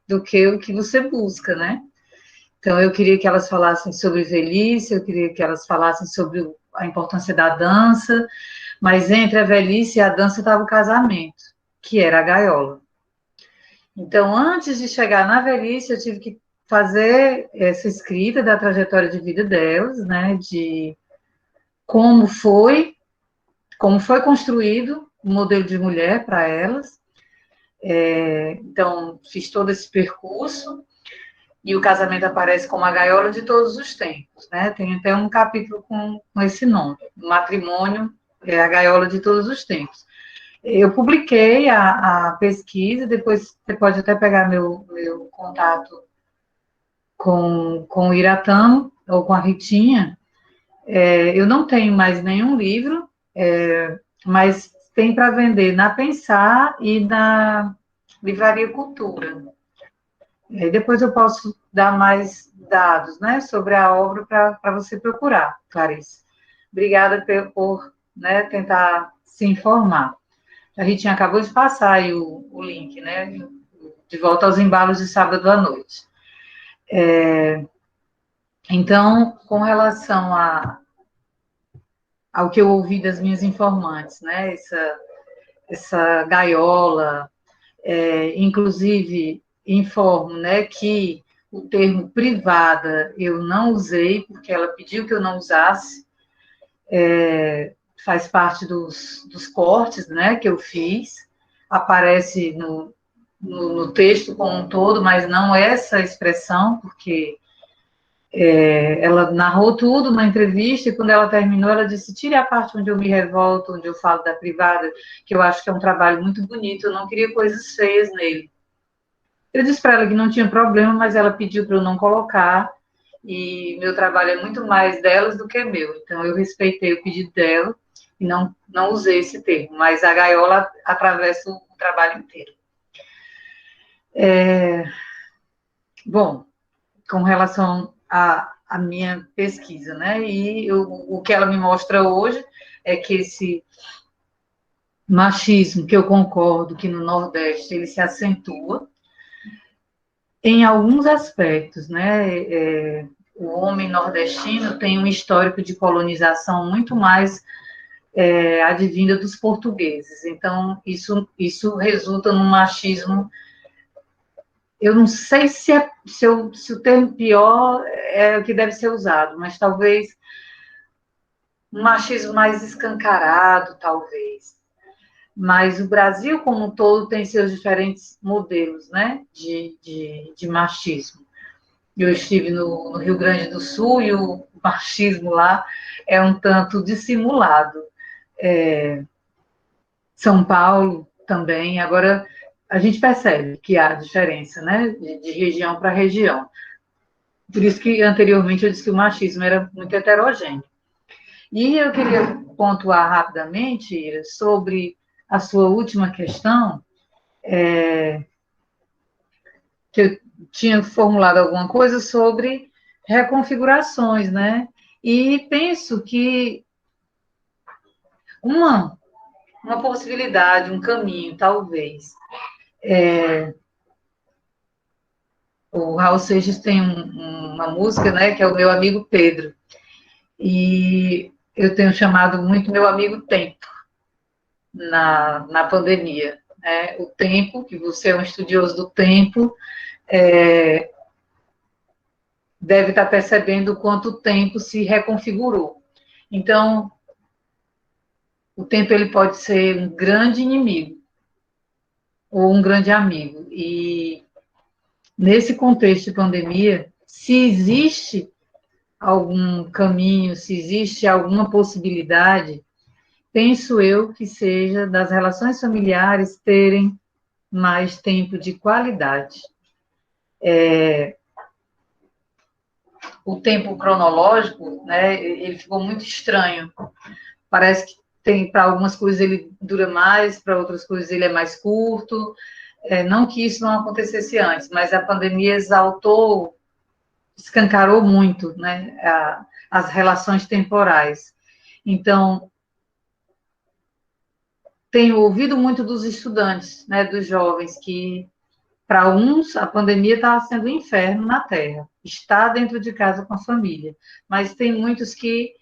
do que o que você busca, né? Então, eu queria que elas falassem sobre velhice, eu queria que elas falassem sobre a importância da dança, mas entre a velhice e a dança estava o casamento, que era a gaiola. Então, antes de chegar na velhice, eu tive que fazer essa escrita da trajetória de vida delas, né, de como foi construído o modelo de mulher para elas. Então, fiz todo esse percurso, e o casamento aparece como a gaiola de todos os tempos, né? Tem até um capítulo com esse nome, o matrimônio é a gaiola de todos os tempos. Eu publiquei a pesquisa, depois você pode até pegar meu contato com o Iratano, ou com a Ritinha. Eu não tenho mais nenhum livro, mas tem para vender na Pensar e na Livraria Cultura. E depois eu posso dar mais dados, né, sobre a obra para você procurar, Clarice. Obrigada por né, tentar se informar. A Ritinha acabou de passar aí o link, né, de volta aos embalos de sábado à noite. Então, com relação ao que eu ouvi das minhas informantes, né, essa gaiola, inclusive informo, né, que o termo privada eu não usei, porque ela pediu que eu não usasse, faz parte dos cortes, né, que eu fiz, aparece no texto como um todo, mas não essa expressão, porque ela narrou tudo na entrevista, e quando ela terminou, ela disse: tire a parte onde eu me revolto, onde eu falo da privada, que eu acho que é um trabalho muito bonito, eu não queria coisas feias nele. Eu disse para ela que não tinha problema, mas ela pediu para eu não colocar, e meu trabalho é muito mais delas do que meu, então eu respeitei o pedido dela e não usei esse termo, mas a gaiola atravessa o trabalho inteiro. Bom, com relação à minha pesquisa, né, e o que ela me mostra hoje é que esse machismo, que eu concordo que no Nordeste ele se acentua, em alguns aspectos, né? O homem nordestino tem um histórico de colonização muito mais advinda dos portugueses. Então, isso resulta num machismo. Eu não sei se o termo pior é o que deve ser usado, mas talvez um machismo mais escancarado, talvez. Mas o Brasil como um todo tem seus diferentes modelos, né, de machismo. Eu estive no Rio Grande do Sul e o machismo lá é um tanto dissimulado. São Paulo também. Agora, a gente percebe que há diferença, né, de região para região. Por isso que anteriormente eu disse que o machismo era muito heterogêneo. E eu queria pontuar rapidamente, Ira, sobre a sua última questão, que eu tinha formulado alguma coisa sobre reconfigurações, né? E penso que uma possibilidade, um caminho, talvez. O Raul Seixas tem uma música, né, que é o Meu Amigo Pedro. E eu tenho chamado muito meu amigo Tempo na pandemia. O tempo, que você é um estudioso do tempo, deve estar percebendo quanto o tempo se reconfigurou. Então, o tempo ele pode ser um grande inimigo ou um grande amigo. E nesse contexto de pandemia, se existe algum caminho, se existe alguma possibilidade, penso eu que seja das relações familiares terem mais tempo de qualidade. O tempo cronológico, né, ele ficou muito estranho. Parece que para algumas coisas ele dura mais, para outras coisas ele é mais curto. Não que isso não acontecesse antes, mas a pandemia exaltou, escancarou muito, né, as relações temporais. Então, tenho ouvido muito dos estudantes, né, dos jovens, que para uns a pandemia está sendo um inferno na Terra, está dentro de casa com a família, mas tem muitos que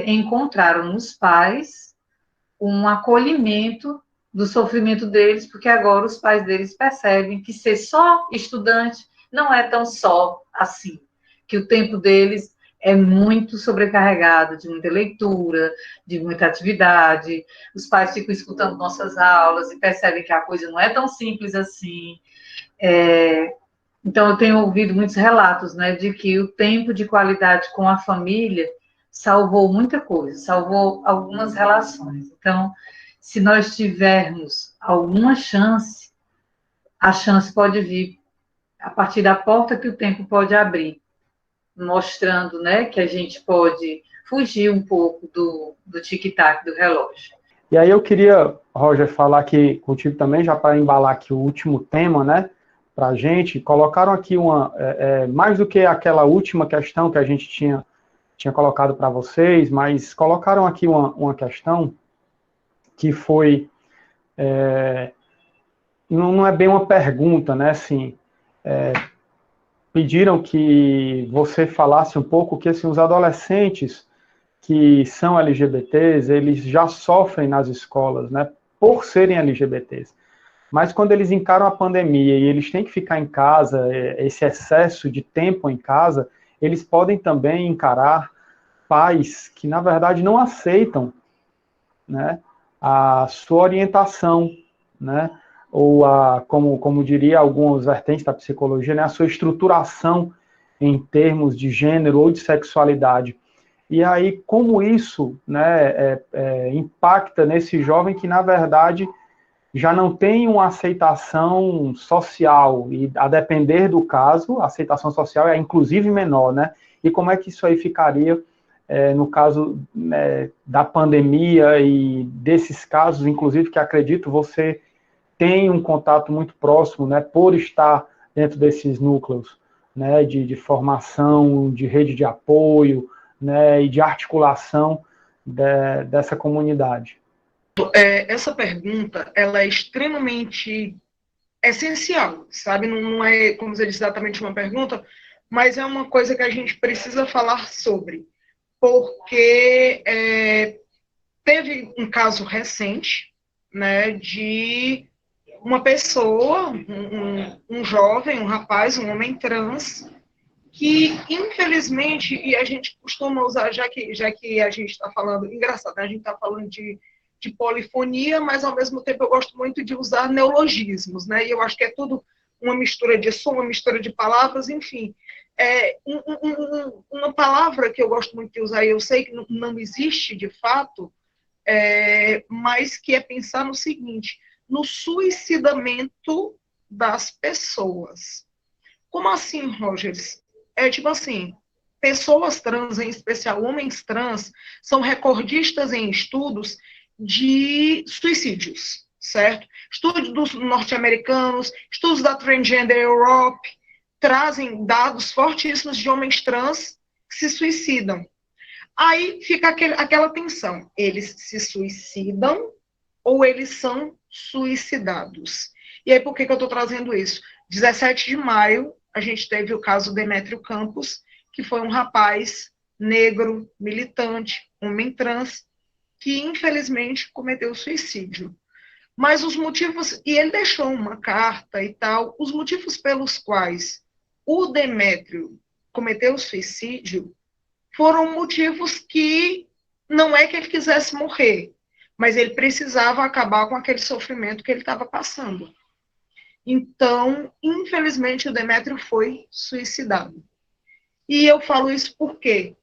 encontraram nos pais um acolhimento do sofrimento deles, porque agora os pais deles percebem que ser só estudante não é tão só assim, que o tempo deles é muito sobrecarregado de muita leitura, de muita atividade, os pais ficam escutando nossas aulas e percebem que a coisa não é tão simples assim. Então, eu tenho ouvido muitos relatos, né, de que o tempo de qualidade com a família salvou muita coisa, salvou algumas relações. Então, se nós tivermos alguma chance, a chance pode vir a partir da porta que o tempo pode abrir, mostrando, né, que a gente pode fugir um pouco do tic-tac do relógio. E aí eu queria, Roger, falar aqui contigo também, já para embalar aqui o último tema, né, para a gente. Colocaram aqui mais do que aquela última questão que a gente tinha colocado para vocês, mas colocaram aqui uma questão que foi, não é bem uma pergunta, né, assim, pediram que você falasse um pouco que assim, os adolescentes que são LGBTs, eles já sofrem nas escolas, né, por serem LGBTs. Mas quando eles encaram a pandemia e eles têm que ficar em casa, esse excesso de tempo em casa, eles podem também encarar pais que, na verdade, não aceitam, né, a sua orientação, né, ou como diria algumas vertentes da psicologia, né, a sua estruturação em termos de gênero ou de sexualidade. E aí, como isso, né, impacta nesse jovem que, na verdade, já não tem uma aceitação social, e a depender do caso, a aceitação social é inclusive menor, né? E como é que isso aí ficaria no caso da pandemia e desses casos, inclusive, que acredito você tem um contato muito próximo, né, por estar dentro desses núcleos, né, de formação, de rede de apoio, né, e de articulação dessa comunidade. Essa pergunta, ela é extremamente essencial, sabe? Não é, como você disse, exatamente uma pergunta, mas é uma coisa que a gente precisa falar sobre, porque teve um caso recente, né, de uma pessoa, um jovem, um rapaz, um homem trans, que infelizmente, e a gente costuma usar, já que a gente está falando, engraçado, né? A gente está falando de polifonia, mas ao mesmo tempo eu gosto muito de usar neologismos, né? E eu acho que é tudo uma mistura de som, uma mistura de palavras, enfim. Uma palavra que eu gosto muito de usar, e eu sei que não existe de fato, mas que é pensar no seguinte, no suicidamento das pessoas. Como assim, Rogers? Tipo assim, pessoas trans, em especial homens trans, são recordistas em estudos de suicídios, certo? Estudos dos norte-americanos, estudos da Transgender Europe, trazem dados fortíssimos de homens trans que se suicidam. Aí fica aquela tensão, eles se suicidam ou eles são suicidados? E aí por que eu estou trazendo isso? 17 de maio, a gente teve o caso Demétrio Campos, que foi um rapaz negro, militante, homem trans, que infelizmente cometeu suicídio. Mas os motivos, e ele deixou uma carta e tal, os motivos pelos quais o Demétrio cometeu suicídio foram motivos que não é que ele quisesse morrer, mas ele precisava acabar com aquele sofrimento que ele estava passando. Então, infelizmente, o Demétrio foi suicidado. E eu falo isso porque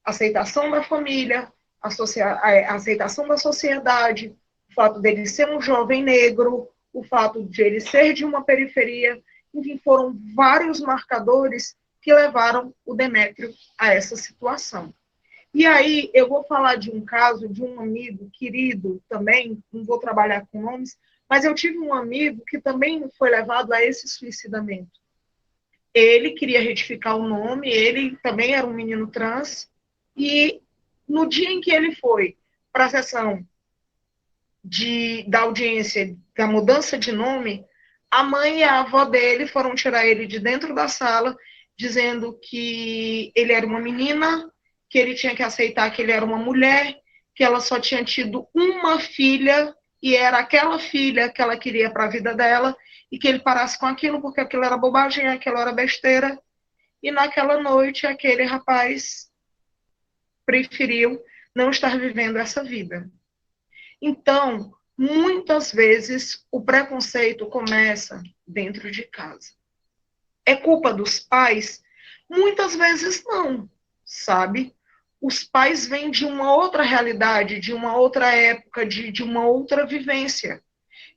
a aceitação da família, a aceitação da sociedade, o fato dele ser um jovem negro, o fato de ele ser de uma periferia, enfim, foram vários marcadores que levaram o Demétrio a essa situação. E aí eu vou falar de um caso de um amigo querido também, não vou trabalhar com nomes, mas eu tive um amigo que também foi levado a esse suicidamento. Ele queria retificar o nome, ele também era um menino trans, e no dia em que ele foi para a sessão da audiência da mudança de nome, a mãe e a avó dele foram tirar ele de dentro da sala, dizendo que ele era uma menina, que ele tinha que aceitar que ele era uma mulher, que ela só tinha tido uma filha, e era aquela filha que ela queria para a vida dela, e que ele parasse com aquilo, porque aquilo era bobagem, aquilo era besteira. E naquela noite, aquele rapaz preferiu não estar vivendo essa vida. Então, muitas vezes, o preconceito começa dentro de casa. É culpa dos pais? Muitas vezes não, sabe? Os pais vêm de uma outra realidade, de uma outra época, de uma outra vivência.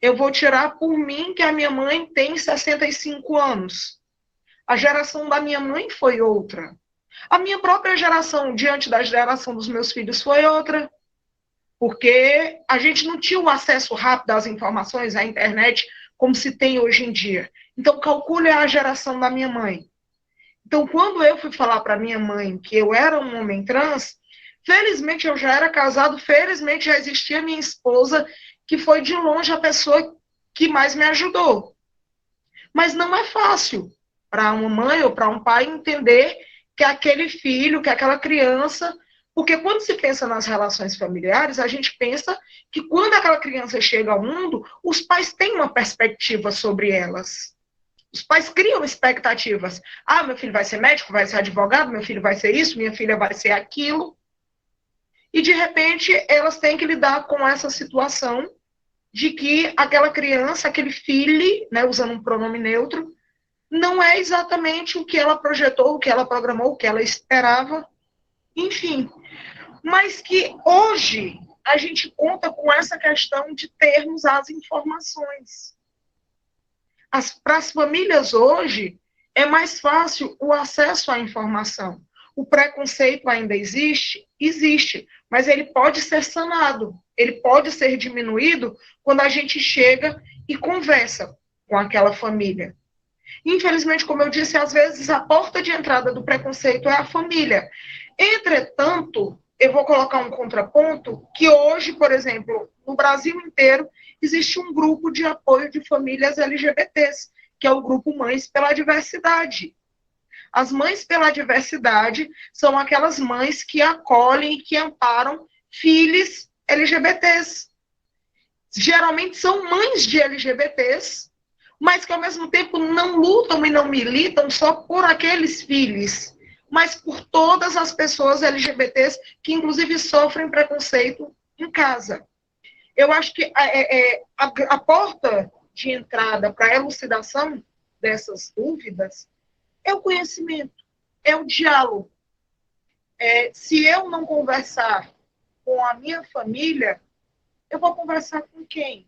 Eu vou tirar por mim que a minha mãe tem 65 anos. A geração da minha mãe foi outra. A minha própria geração, diante da geração dos meus filhos, foi outra. Porque a gente não tinha o acesso rápido às informações, à internet, como se tem hoje em dia. Então, calcule a geração da minha mãe. Então, quando eu fui falar para minha mãe que eu era um homem trans, felizmente eu já era casado, felizmente já existia minha esposa, que foi de longe a pessoa que mais me ajudou. Mas não é fácil para uma mãe ou para um pai entender que aquele filho, que aquela criança... Porque quando se pensa nas relações familiares, a gente pensa que quando aquela criança chega ao mundo, os pais têm uma perspectiva sobre elas. Os pais criam expectativas. Ah, meu filho vai ser médico, vai ser advogado, meu filho vai ser isso, minha filha vai ser aquilo. E, de repente, elas têm que lidar com essa situação de que aquela criança, aquele filho, né, usando um pronome neutro, não é exatamente o que ela projetou, o que ela programou, o que ela esperava. Enfim, mas que hoje a gente conta com essa questão de termos as informações. Para as famílias hoje, é mais fácil o acesso à informação. O preconceito ainda existe? Existe, mas ele pode ser sanado, ele pode ser diminuído quando a gente chega e conversa com aquela família. Infelizmente, como eu disse, às vezes a porta de entrada do preconceito é a família. Entretanto, eu vou colocar um contraponto, que hoje, por exemplo, no Brasil inteiro, existe um grupo de apoio de famílias LGBTs, que é o grupo Mães pela Diversidade. As Mães pela Diversidade são aquelas mães que acolhem e que amparam filhos LGBTs. Geralmente são mães de LGBTs, mas que ao mesmo tempo não lutam e não militam só por aqueles filhos, mas por todas as pessoas LGBTs que, inclusive, sofrem preconceito em casa. Eu acho que a porta de entrada para a elucidação dessas dúvidas é o conhecimento, é o diálogo. Se eu não conversar com a minha família, eu vou conversar com quem?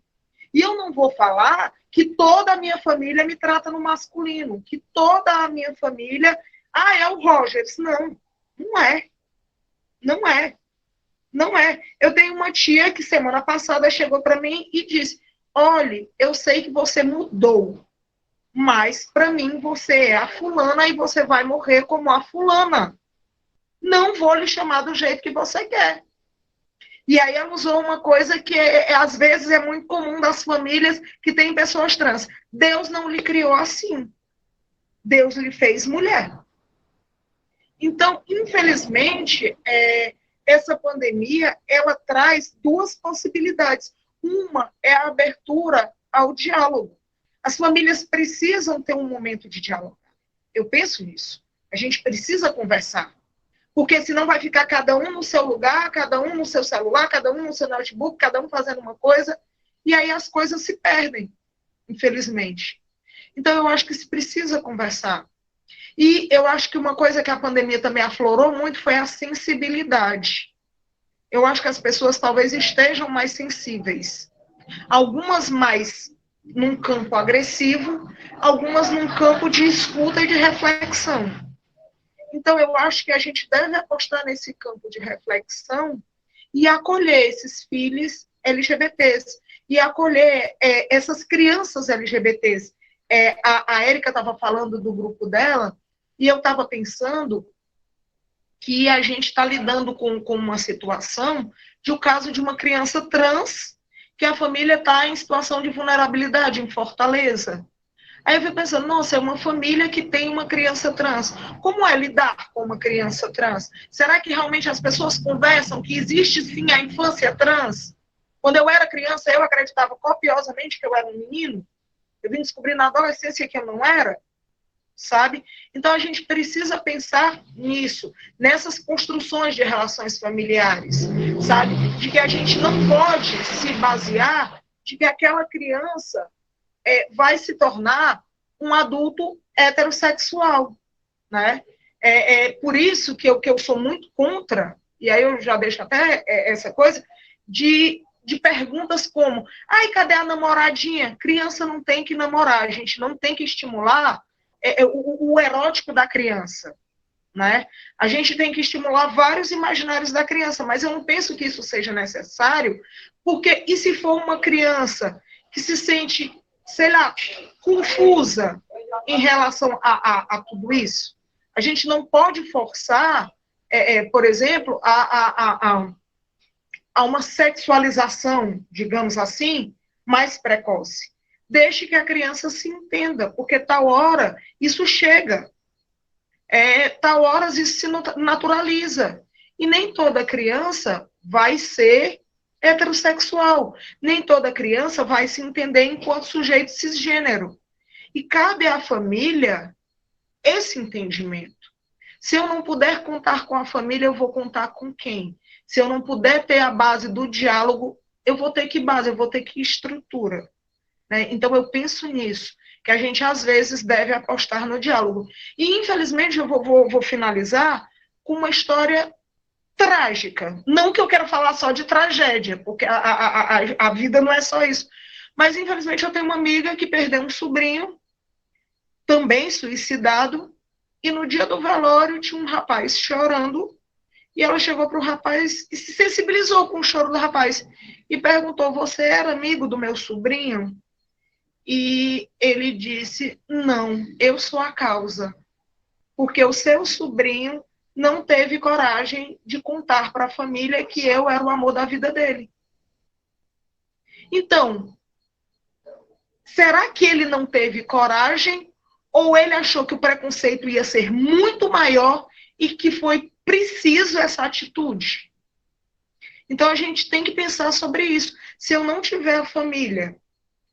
E eu não vou falar que toda a minha família me trata no masculino, que toda a minha família... Ah, é o Rogers. Não, não é. Não é. Não é. Eu tenho uma tia que semana passada chegou para mim e disse, olha, eu sei que você mudou, mas para mim você é a fulana e você vai morrer como a fulana. Não vou lhe chamar do jeito que você quer. E aí ela usou uma coisa que às vezes é muito comum das famílias que têm pessoas trans. Deus não lhe criou assim. Deus lhe fez mulher. Então, infelizmente, essa pandemia, ela traz duas possibilidades. Uma é a abertura ao diálogo. As famílias precisam ter um momento de diálogo. Eu penso nisso. A gente precisa conversar. Porque senão vai ficar cada um no seu lugar, cada um no seu celular, cada um no seu notebook, cada um fazendo uma coisa, e aí as coisas se perdem, infelizmente. Então, eu acho que se precisa conversar. E eu acho que uma coisa que a pandemia também aflorou muito foi a sensibilidade. Eu acho que as pessoas talvez estejam mais sensíveis. Algumas mais num campo agressivo, algumas num campo de escuta e de reflexão. Então, eu acho que a gente deve apostar nesse campo de reflexão e acolher esses filhos LGBTs, e acolher essas crianças LGBTs. A Érica estava falando do grupo dela, e eu estava pensando que a gente está lidando com uma situação de o caso de uma criança trans, que a família está em situação de vulnerabilidade em Fortaleza. Aí eu fico pensando, nossa, é uma família que tem uma criança trans. Como é lidar com uma criança trans? Será que realmente as pessoas conversam que existe sim a infância trans? Quando eu era criança, eu acreditava copiosamente que eu era um menino. Eu vim descobrir na adolescência que eu não era, sabe? Então a gente precisa pensar nisso, nessas construções de relações familiares, sabe? De que a gente não pode se basear de que aquela criança vai se tornar um adulto heterossexual, né? Por isso que eu sou muito contra, e aí eu já deixo até essa coisa, de perguntas como, ai, cadê a namoradinha? Criança não tem que namorar, a gente não tem que estimular o erótico da criança, né? A gente tem que estimular vários imaginários da criança, mas eu não penso que isso seja necessário, porque e se for uma criança que se sente, sei lá, confusa em relação a tudo isso? A gente não pode forçar, por exemplo, a uma sexualização, digamos assim, mais precoce. Deixe que a criança se entenda, porque tal hora isso chega, tal hora isso se naturaliza. E nem toda criança vai ser heterossexual, nem toda criança vai se entender enquanto sujeito cisgênero. E cabe à família esse entendimento. Se eu não puder contar com a família, eu vou contar com quem? Se eu não puder ter a base do diálogo, eu vou ter que base, eu vou ter que estrutura. Né? Então, eu penso nisso, que a gente, às vezes, deve apostar no diálogo. E, infelizmente, eu vou finalizar com uma história trágica. Não que eu quero falar só de tragédia, porque a vida não é só isso. Mas, infelizmente, eu tenho uma amiga que perdeu um sobrinho, também suicidado, e no dia do velório tinha um rapaz chorando, e ela chegou para o rapaz e se sensibilizou com o choro do rapaz, e perguntou, você era amigo do meu sobrinho? E ele disse, não, eu sou a causa, porque o seu sobrinho não teve coragem de contar para a família que eu era o amor da vida dele. Então, será que ele não teve coragem, ou ele achou que o preconceito ia ser muito maior e que foi preciso essa atitude? Então, a gente tem que pensar sobre isso. Se eu não tiver a família,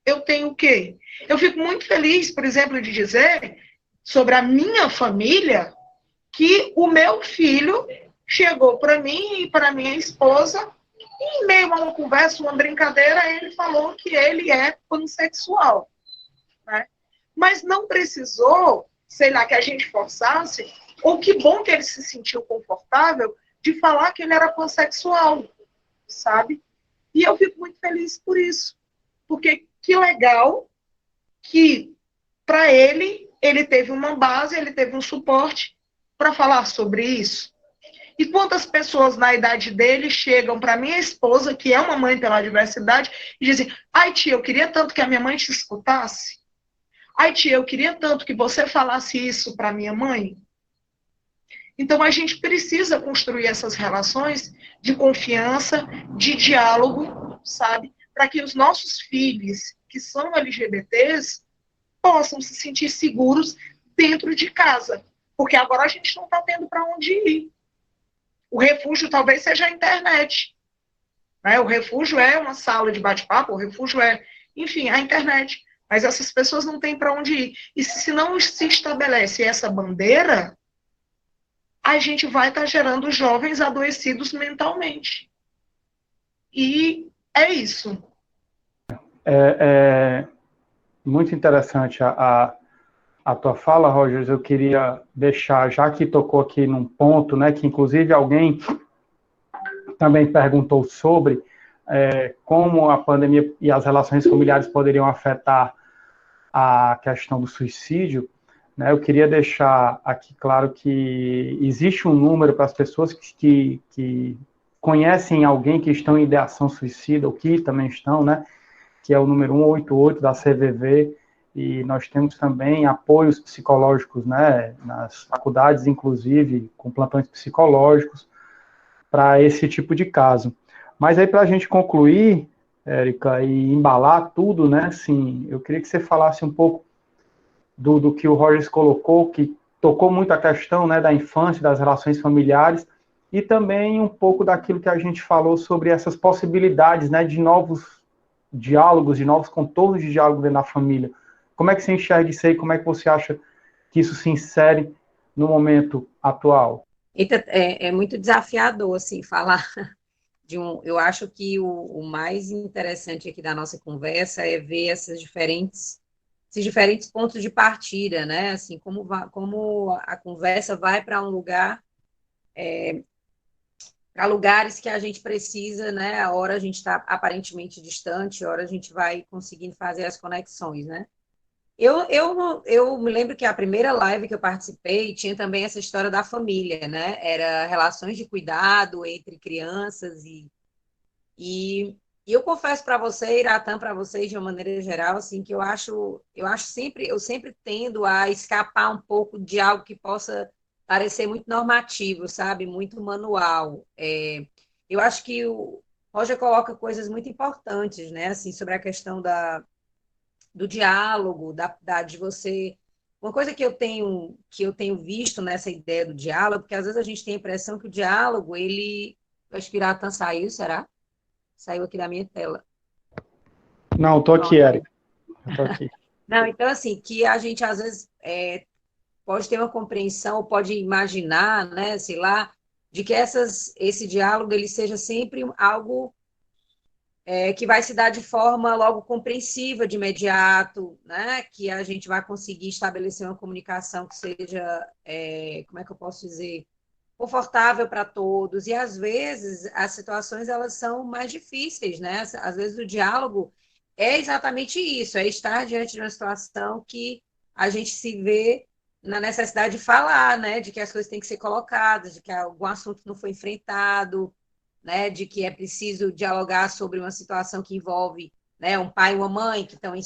eu tenho o quê? Eu fico muito feliz, por exemplo, de dizer sobre a minha família que o meu filho chegou para mim e para minha esposa, e em meio a uma conversa, uma brincadeira, ele falou que ele é pansexual. Né? Mas não precisou, sei lá, que a gente forçasse, ou que bom que ele se sentiu confortável de falar que ele era pansexual, sabe? E eu fico muito feliz por isso. Porque que legal que, para ele teve uma base, ele teve um suporte para falar sobre isso. E quantas pessoas na idade dele chegam para minha esposa, que é uma mãe pela diversidade, e dizem, ai tia, eu queria tanto que a minha mãe te escutasse. Ai tia, eu queria tanto que você falasse isso para minha mãe. Então a gente precisa construir essas relações de confiança, de diálogo, sabe? Para que os nossos filhos, que são LGBTs, possam se sentir seguros dentro de casa. Porque agora a gente não está tendo para onde ir. O refúgio talvez seja a internet. né? O refúgio é uma sala de bate-papo, o refúgio é, enfim, a internet. Mas essas pessoas não têm para onde ir. E se não se estabelece essa bandeira, a gente vai estar gerando jovens adoecidos mentalmente. E é isso. É muito interessante a tua fala, Rogers. Eu queria deixar, já que tocou aqui num ponto, né, que inclusive alguém também perguntou sobre como a pandemia e as relações familiares poderiam afetar a questão do suicídio, né, eu queria deixar aqui claro que existe um número para as pessoas que conhecem alguém que estão em ideação suicida, ou que também estão, né, que é o número 188 da CVV, e nós temos também apoios psicológicos, né, nas faculdades, inclusive, com plantões psicológicos, para esse tipo de caso. Mas aí, para a gente concluir, Érica, e embalar tudo, né, assim, eu queria que você falasse um pouco do que o Rogers colocou, que tocou muito a questão, né, da infância, das relações familiares, e também um pouco daquilo que a gente falou sobre essas possibilidades, né, de novos diálogos, de novos contornos de diálogo dentro da família. Como é que você enxerga isso aí? Como é que você acha que isso se insere no momento atual? É muito desafiador, assim, falar eu acho que o mais interessante aqui da nossa conversa é ver esses diferentes pontos de partida, né? Assim, como a conversa vai para um lugar, para lugares que a gente precisa, né? A hora a gente está aparentemente distante, a hora a gente vai conseguindo fazer as conexões, né? Eu me lembro que a primeira live que eu participei tinha também essa história da família, né? Era relações de cuidado entre crianças e eu confesso para você, Iratã, para vocês de uma maneira geral, assim, que eu sempre tendo a escapar um pouco de algo que possa parecer muito normativo, sabe? Muito manual. Eu acho que o Roger coloca coisas muito importantes, né? Assim, sobre a questão do diálogo, de você. Uma coisa que eu tenho visto nessa ideia do diálogo, porque às vezes a gente tem a impressão que o diálogo, ele. Eu acho que o Iratã saiu, será? Saiu aqui da minha tela. Não, estou aqui, Pronto. Érica. Estou aqui. Não, então, assim, que a gente às vezes pode ter uma compreensão, pode imaginar, né, sei lá, de que esse diálogo ele seja sempre algo que vai se dar de forma logo compreensiva de imediato, né, que a gente vai conseguir estabelecer uma comunicação que seja, como é que eu posso dizer, confortável para todos, e às vezes as situações elas são mais difíceis, né? Às vezes o diálogo é exatamente isso, é estar diante de uma situação que a gente se vê na necessidade de falar, né? De que as coisas têm que ser colocadas, de que algum assunto não foi enfrentado, né? De que é preciso dialogar sobre uma situação que envolve, né, um pai e uma mãe que estão em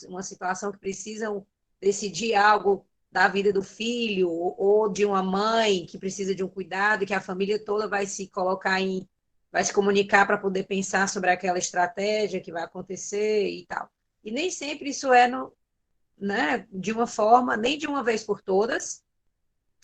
uma situação que precisam decidir algo da vida do filho, ou de uma mãe que precisa de um cuidado, e que a família toda vai se vai se comunicar para poder pensar sobre aquela estratégia que vai acontecer e tal. E nem sempre isso né, de uma forma, nem de uma vez por todas,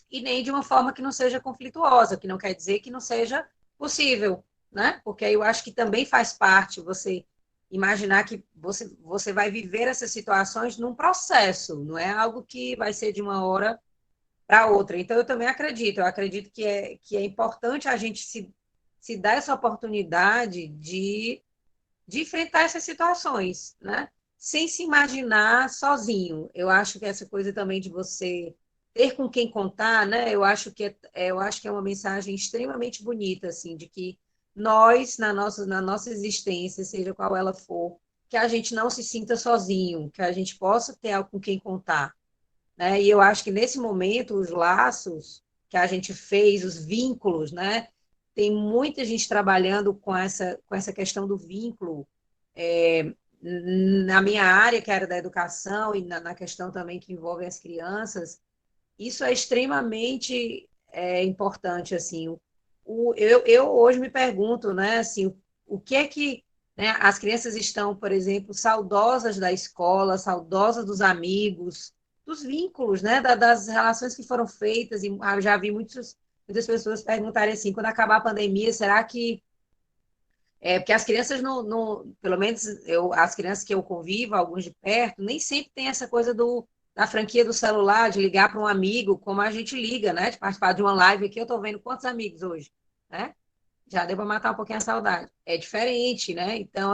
e nem de uma forma que não seja conflituosa, que não quer dizer que não seja possível, né? Porque aí eu acho que também faz parte você imaginar que você vai viver essas situações num processo, não é algo que vai ser de uma hora para outra. Então, eu acredito que é importante a gente se dar essa oportunidade de enfrentar essas situações, né? Sem se imaginar sozinho. Eu acho que essa coisa também de você ter com quem contar, né? Eu acho que é uma mensagem extremamente bonita, assim, de que nós, na nossa existência, seja qual ela for, que a gente não se sinta sozinho, que a gente possa ter algo com quem contar, né? E eu acho que nesse momento os laços que a gente fez, os vínculos, né? Tem muita gente trabalhando com essa questão do vínculo, na minha área, que era da educação, e na questão também que envolve as crianças. Isso é extremamente importante, assim. Eu hoje me pergunto, né, assim, o que é que, né, as crianças estão, por exemplo, saudosas da escola, saudosas dos amigos, dos vínculos, né, das relações que foram feitas, e já vi muitas pessoas perguntarem assim, quando acabar a pandemia, será que Porque as crianças pelo menos as crianças que eu convivo, alguns de perto, nem sempre tem essa coisa da franquia do celular, de ligar para um amigo, como a gente liga, né? De participar de uma live aqui, eu estou vendo quantos amigos hoje, né? Já deu para matar um pouquinho a saudade. É diferente, né? Então,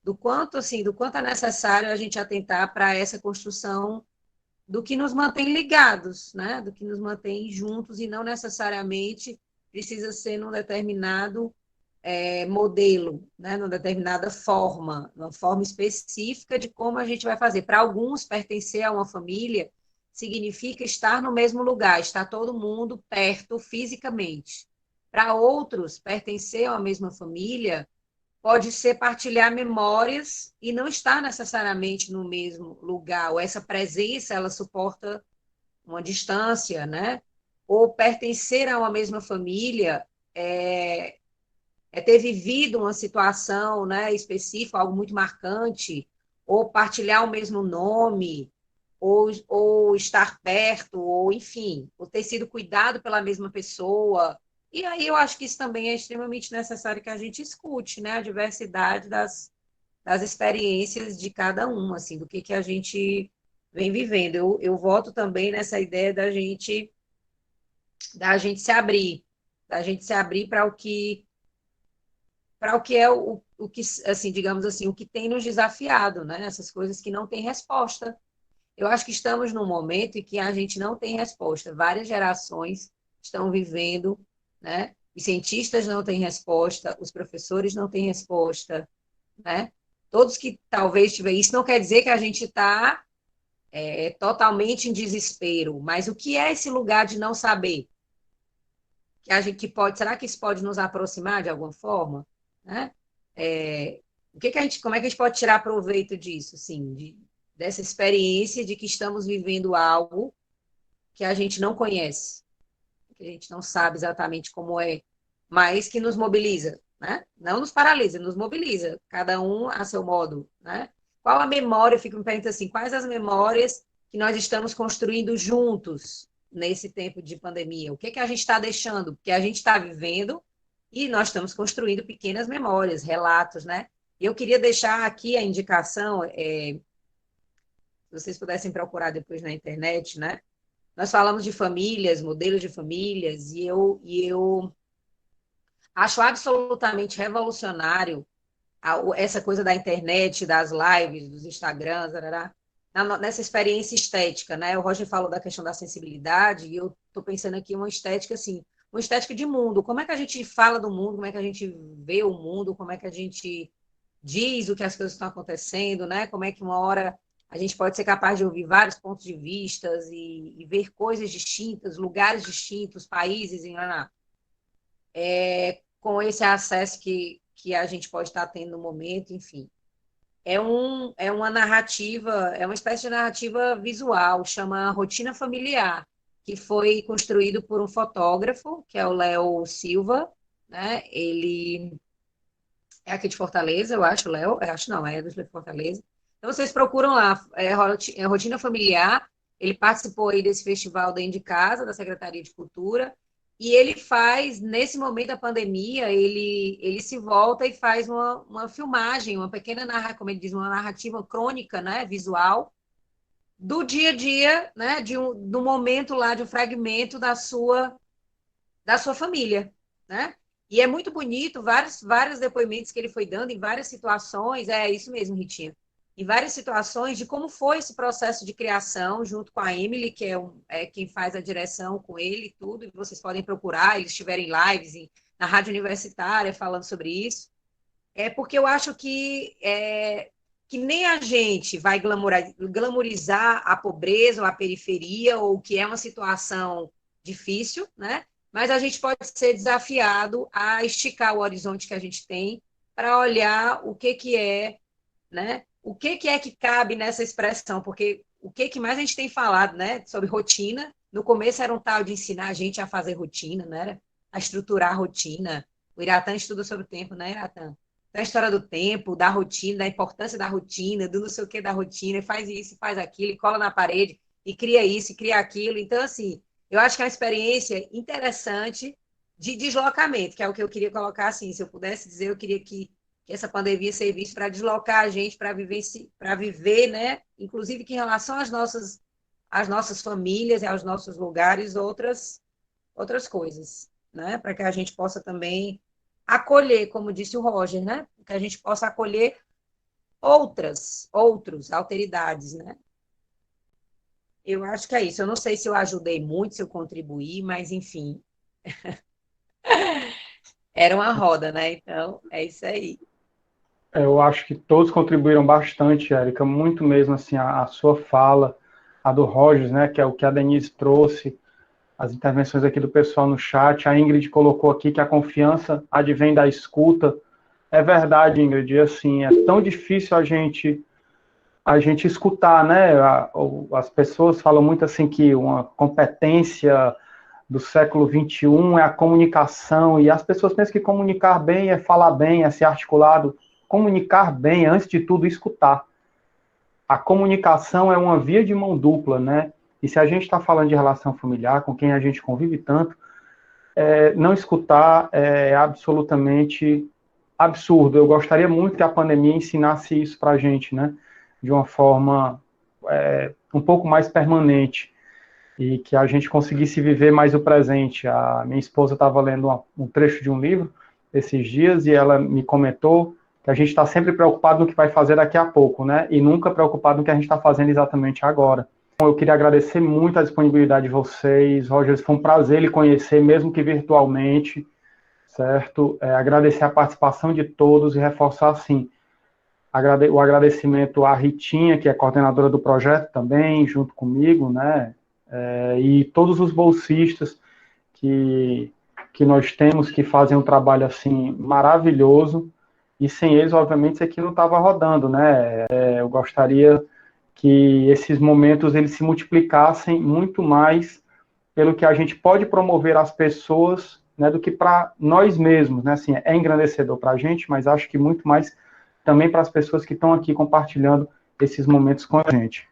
do quanto é necessário a gente atentar para essa construção do que nos mantém ligados, né? Do que nos mantém juntos e não necessariamente precisa ser num determinado modelo, né? Numa determinada forma, uma forma específica de como a gente vai fazer. Para alguns, pertencer a uma família significa estar no mesmo lugar, estar todo mundo perto fisicamente. Para outros, pertencer a uma mesma família pode ser partilhar memórias e não estar necessariamente no mesmo lugar, ou essa presença, ela suporta uma distância, né? Ou pertencer a uma mesma família ter vivido uma situação, né, específica, algo muito marcante, ou partilhar o mesmo nome, ou estar perto, ou enfim, ou ter sido cuidado pela mesma pessoa. E aí eu acho que isso também é extremamente necessário que a gente escute, né, a diversidade das experiências de cada um, assim, do que a gente vem vivendo. Eu voto também nessa ideia da gente se abrir para o que é o que, assim, digamos assim, o que tem nos desafiado, né? Essas coisas que não têm resposta. Eu acho que estamos num momento em que a gente não tem resposta. Várias gerações estão vivendo, né? Os cientistas não têm resposta, os professores não têm resposta, né? Todos que talvez tiverem isso, não quer dizer que a gente está totalmente em desespero, mas o que é esse lugar de não saber? Será que isso pode nos aproximar de alguma forma? Né? Como é que a gente pode tirar proveito disso, assim, dessa experiência de que estamos vivendo algo que a gente não conhece, que a gente não sabe exatamente como é, mas que nos mobiliza, né? Não nos paralisa, nos mobiliza, cada um a seu modo, né? Qual a memória, eu fico me perguntando assim, quais as memórias que nós estamos construindo juntos nesse tempo de pandemia? O que a gente está deixando? Porque a gente está vivendo e nós estamos construindo pequenas memórias, relatos, né? E eu queria deixar aqui a indicação, se vocês pudessem procurar depois na internet, né? Nós falamos de famílias, modelos de famílias, e eu acho absolutamente revolucionário essa coisa da internet, das lives, dos Instagrams, nessa experiência estética, né? O Roger falou da questão da sensibilidade, e eu estou pensando aqui uma estética assim, uma estética de mundo. Como é que a gente fala do mundo? Como é que a gente vê o mundo? Como é que a gente diz o que as coisas estão acontecendo, né? Como é que uma hora a gente pode ser capaz de ouvir vários pontos de vista e ver coisas distintas, lugares distintos, países, com esse acesso que a gente pode estar tendo no momento, enfim. É uma narrativa, é uma espécie de narrativa visual, chama Rotina Familiar, que foi construído por um fotógrafo, que é o Léo Silva, né? Ele é aqui de Fortaleza, eu acho, Léo, eu acho não, é de Fortaleza. Então vocês procuram lá, Rotina Familiar, ele participou aí desse festival dentro de casa, da Secretaria de Cultura, e ele faz, nesse momento da pandemia, ele se volta e faz uma filmagem, uma pequena narrativa, como ele diz, uma narrativa crônica, né, visual, do dia a dia, né, do momento lá, de um fragmento da sua família, né? E é muito bonito, vários depoimentos que ele foi dando em várias situações, é isso mesmo, Ritinha, em várias situações de como foi esse processo de criação, junto com a Emily, que é quem faz a direção com ele e tudo, e vocês podem procurar, eles tiverem lives na rádio universitária falando sobre isso, porque eu acho que nem a gente vai glamorizar a pobreza ou a periferia, ou o que é uma situação difícil, né? Mas a gente pode ser desafiado a esticar o horizonte que a gente tem para olhar o que é, né? O que é que cabe nessa expressão, porque o que mais a gente tem falado, né, sobre rotina, no começo era um tal de ensinar a gente a fazer rotina, né, a estruturar a rotina. O Iratã estuda sobre o tempo, né, Iratã? Da história do tempo, da rotina, da importância da rotina, do não sei o que da rotina, e faz isso, faz aquilo, e cola na parede, e cria isso, e cria aquilo. Então, assim, eu acho que é uma experiência interessante de deslocamento, que é o que eu queria colocar assim, se eu pudesse dizer, eu queria que essa pandemia servisse para deslocar a gente, para viver, né, inclusive que em relação às nossas famílias e aos nossos lugares, outras coisas, né, para que a gente possa também acolher, como disse o Roger, né, que a gente possa acolher outras alteridades, né. Eu acho que é isso. Eu não sei se eu ajudei muito, se eu contribuí, mas, enfim, era uma roda, né? Então, é isso aí. Eu acho que todos contribuíram bastante, Érica, muito mesmo, assim, a sua fala, a do Rogers, né, que é o que a Denise trouxe, as intervenções aqui do pessoal no chat, a Ingrid colocou aqui que a confiança advém da escuta. É verdade, Ingrid, e assim, é tão difícil a gente escutar, né? As pessoas falam muito assim que uma competência do século XXI é a comunicação, e as pessoas pensam que comunicar bem é falar bem, é ser articulado. Comunicar bem, antes de tudo, escutar. A comunicação é uma via de mão dupla, né? E se a gente está falando de relação familiar, com quem a gente convive tanto, não escutar é absolutamente absurdo. Eu gostaria muito que a pandemia ensinasse isso para a gente, né? De uma forma um pouco mais permanente e que a gente conseguisse viver mais o presente. A minha esposa estava lendo um trecho de um livro esses dias e ela me comentou que a gente está sempre preocupado no que vai fazer daqui a pouco, né? E nunca preocupado no que a gente está fazendo exatamente agora. Então, eu queria agradecer muito a disponibilidade de vocês. Roger, foi um prazer lhe conhecer, mesmo que virtualmente, certo? Agradecer a participação de todos e reforçar, assim, o agradecimento à Ritinha, que é coordenadora do projeto também, junto comigo, né? E todos os bolsistas que nós temos, que fazem um trabalho, assim, maravilhoso, e sem eles, obviamente, isso aqui não estava rodando, né? Eu gostaria que esses momentos, eles se multiplicassem muito mais pelo que a gente pode promover às pessoas, né, do que para nós mesmos, né? Assim, é engrandecedor para a gente, mas acho que muito mais também para as pessoas que estão aqui compartilhando esses momentos com a gente.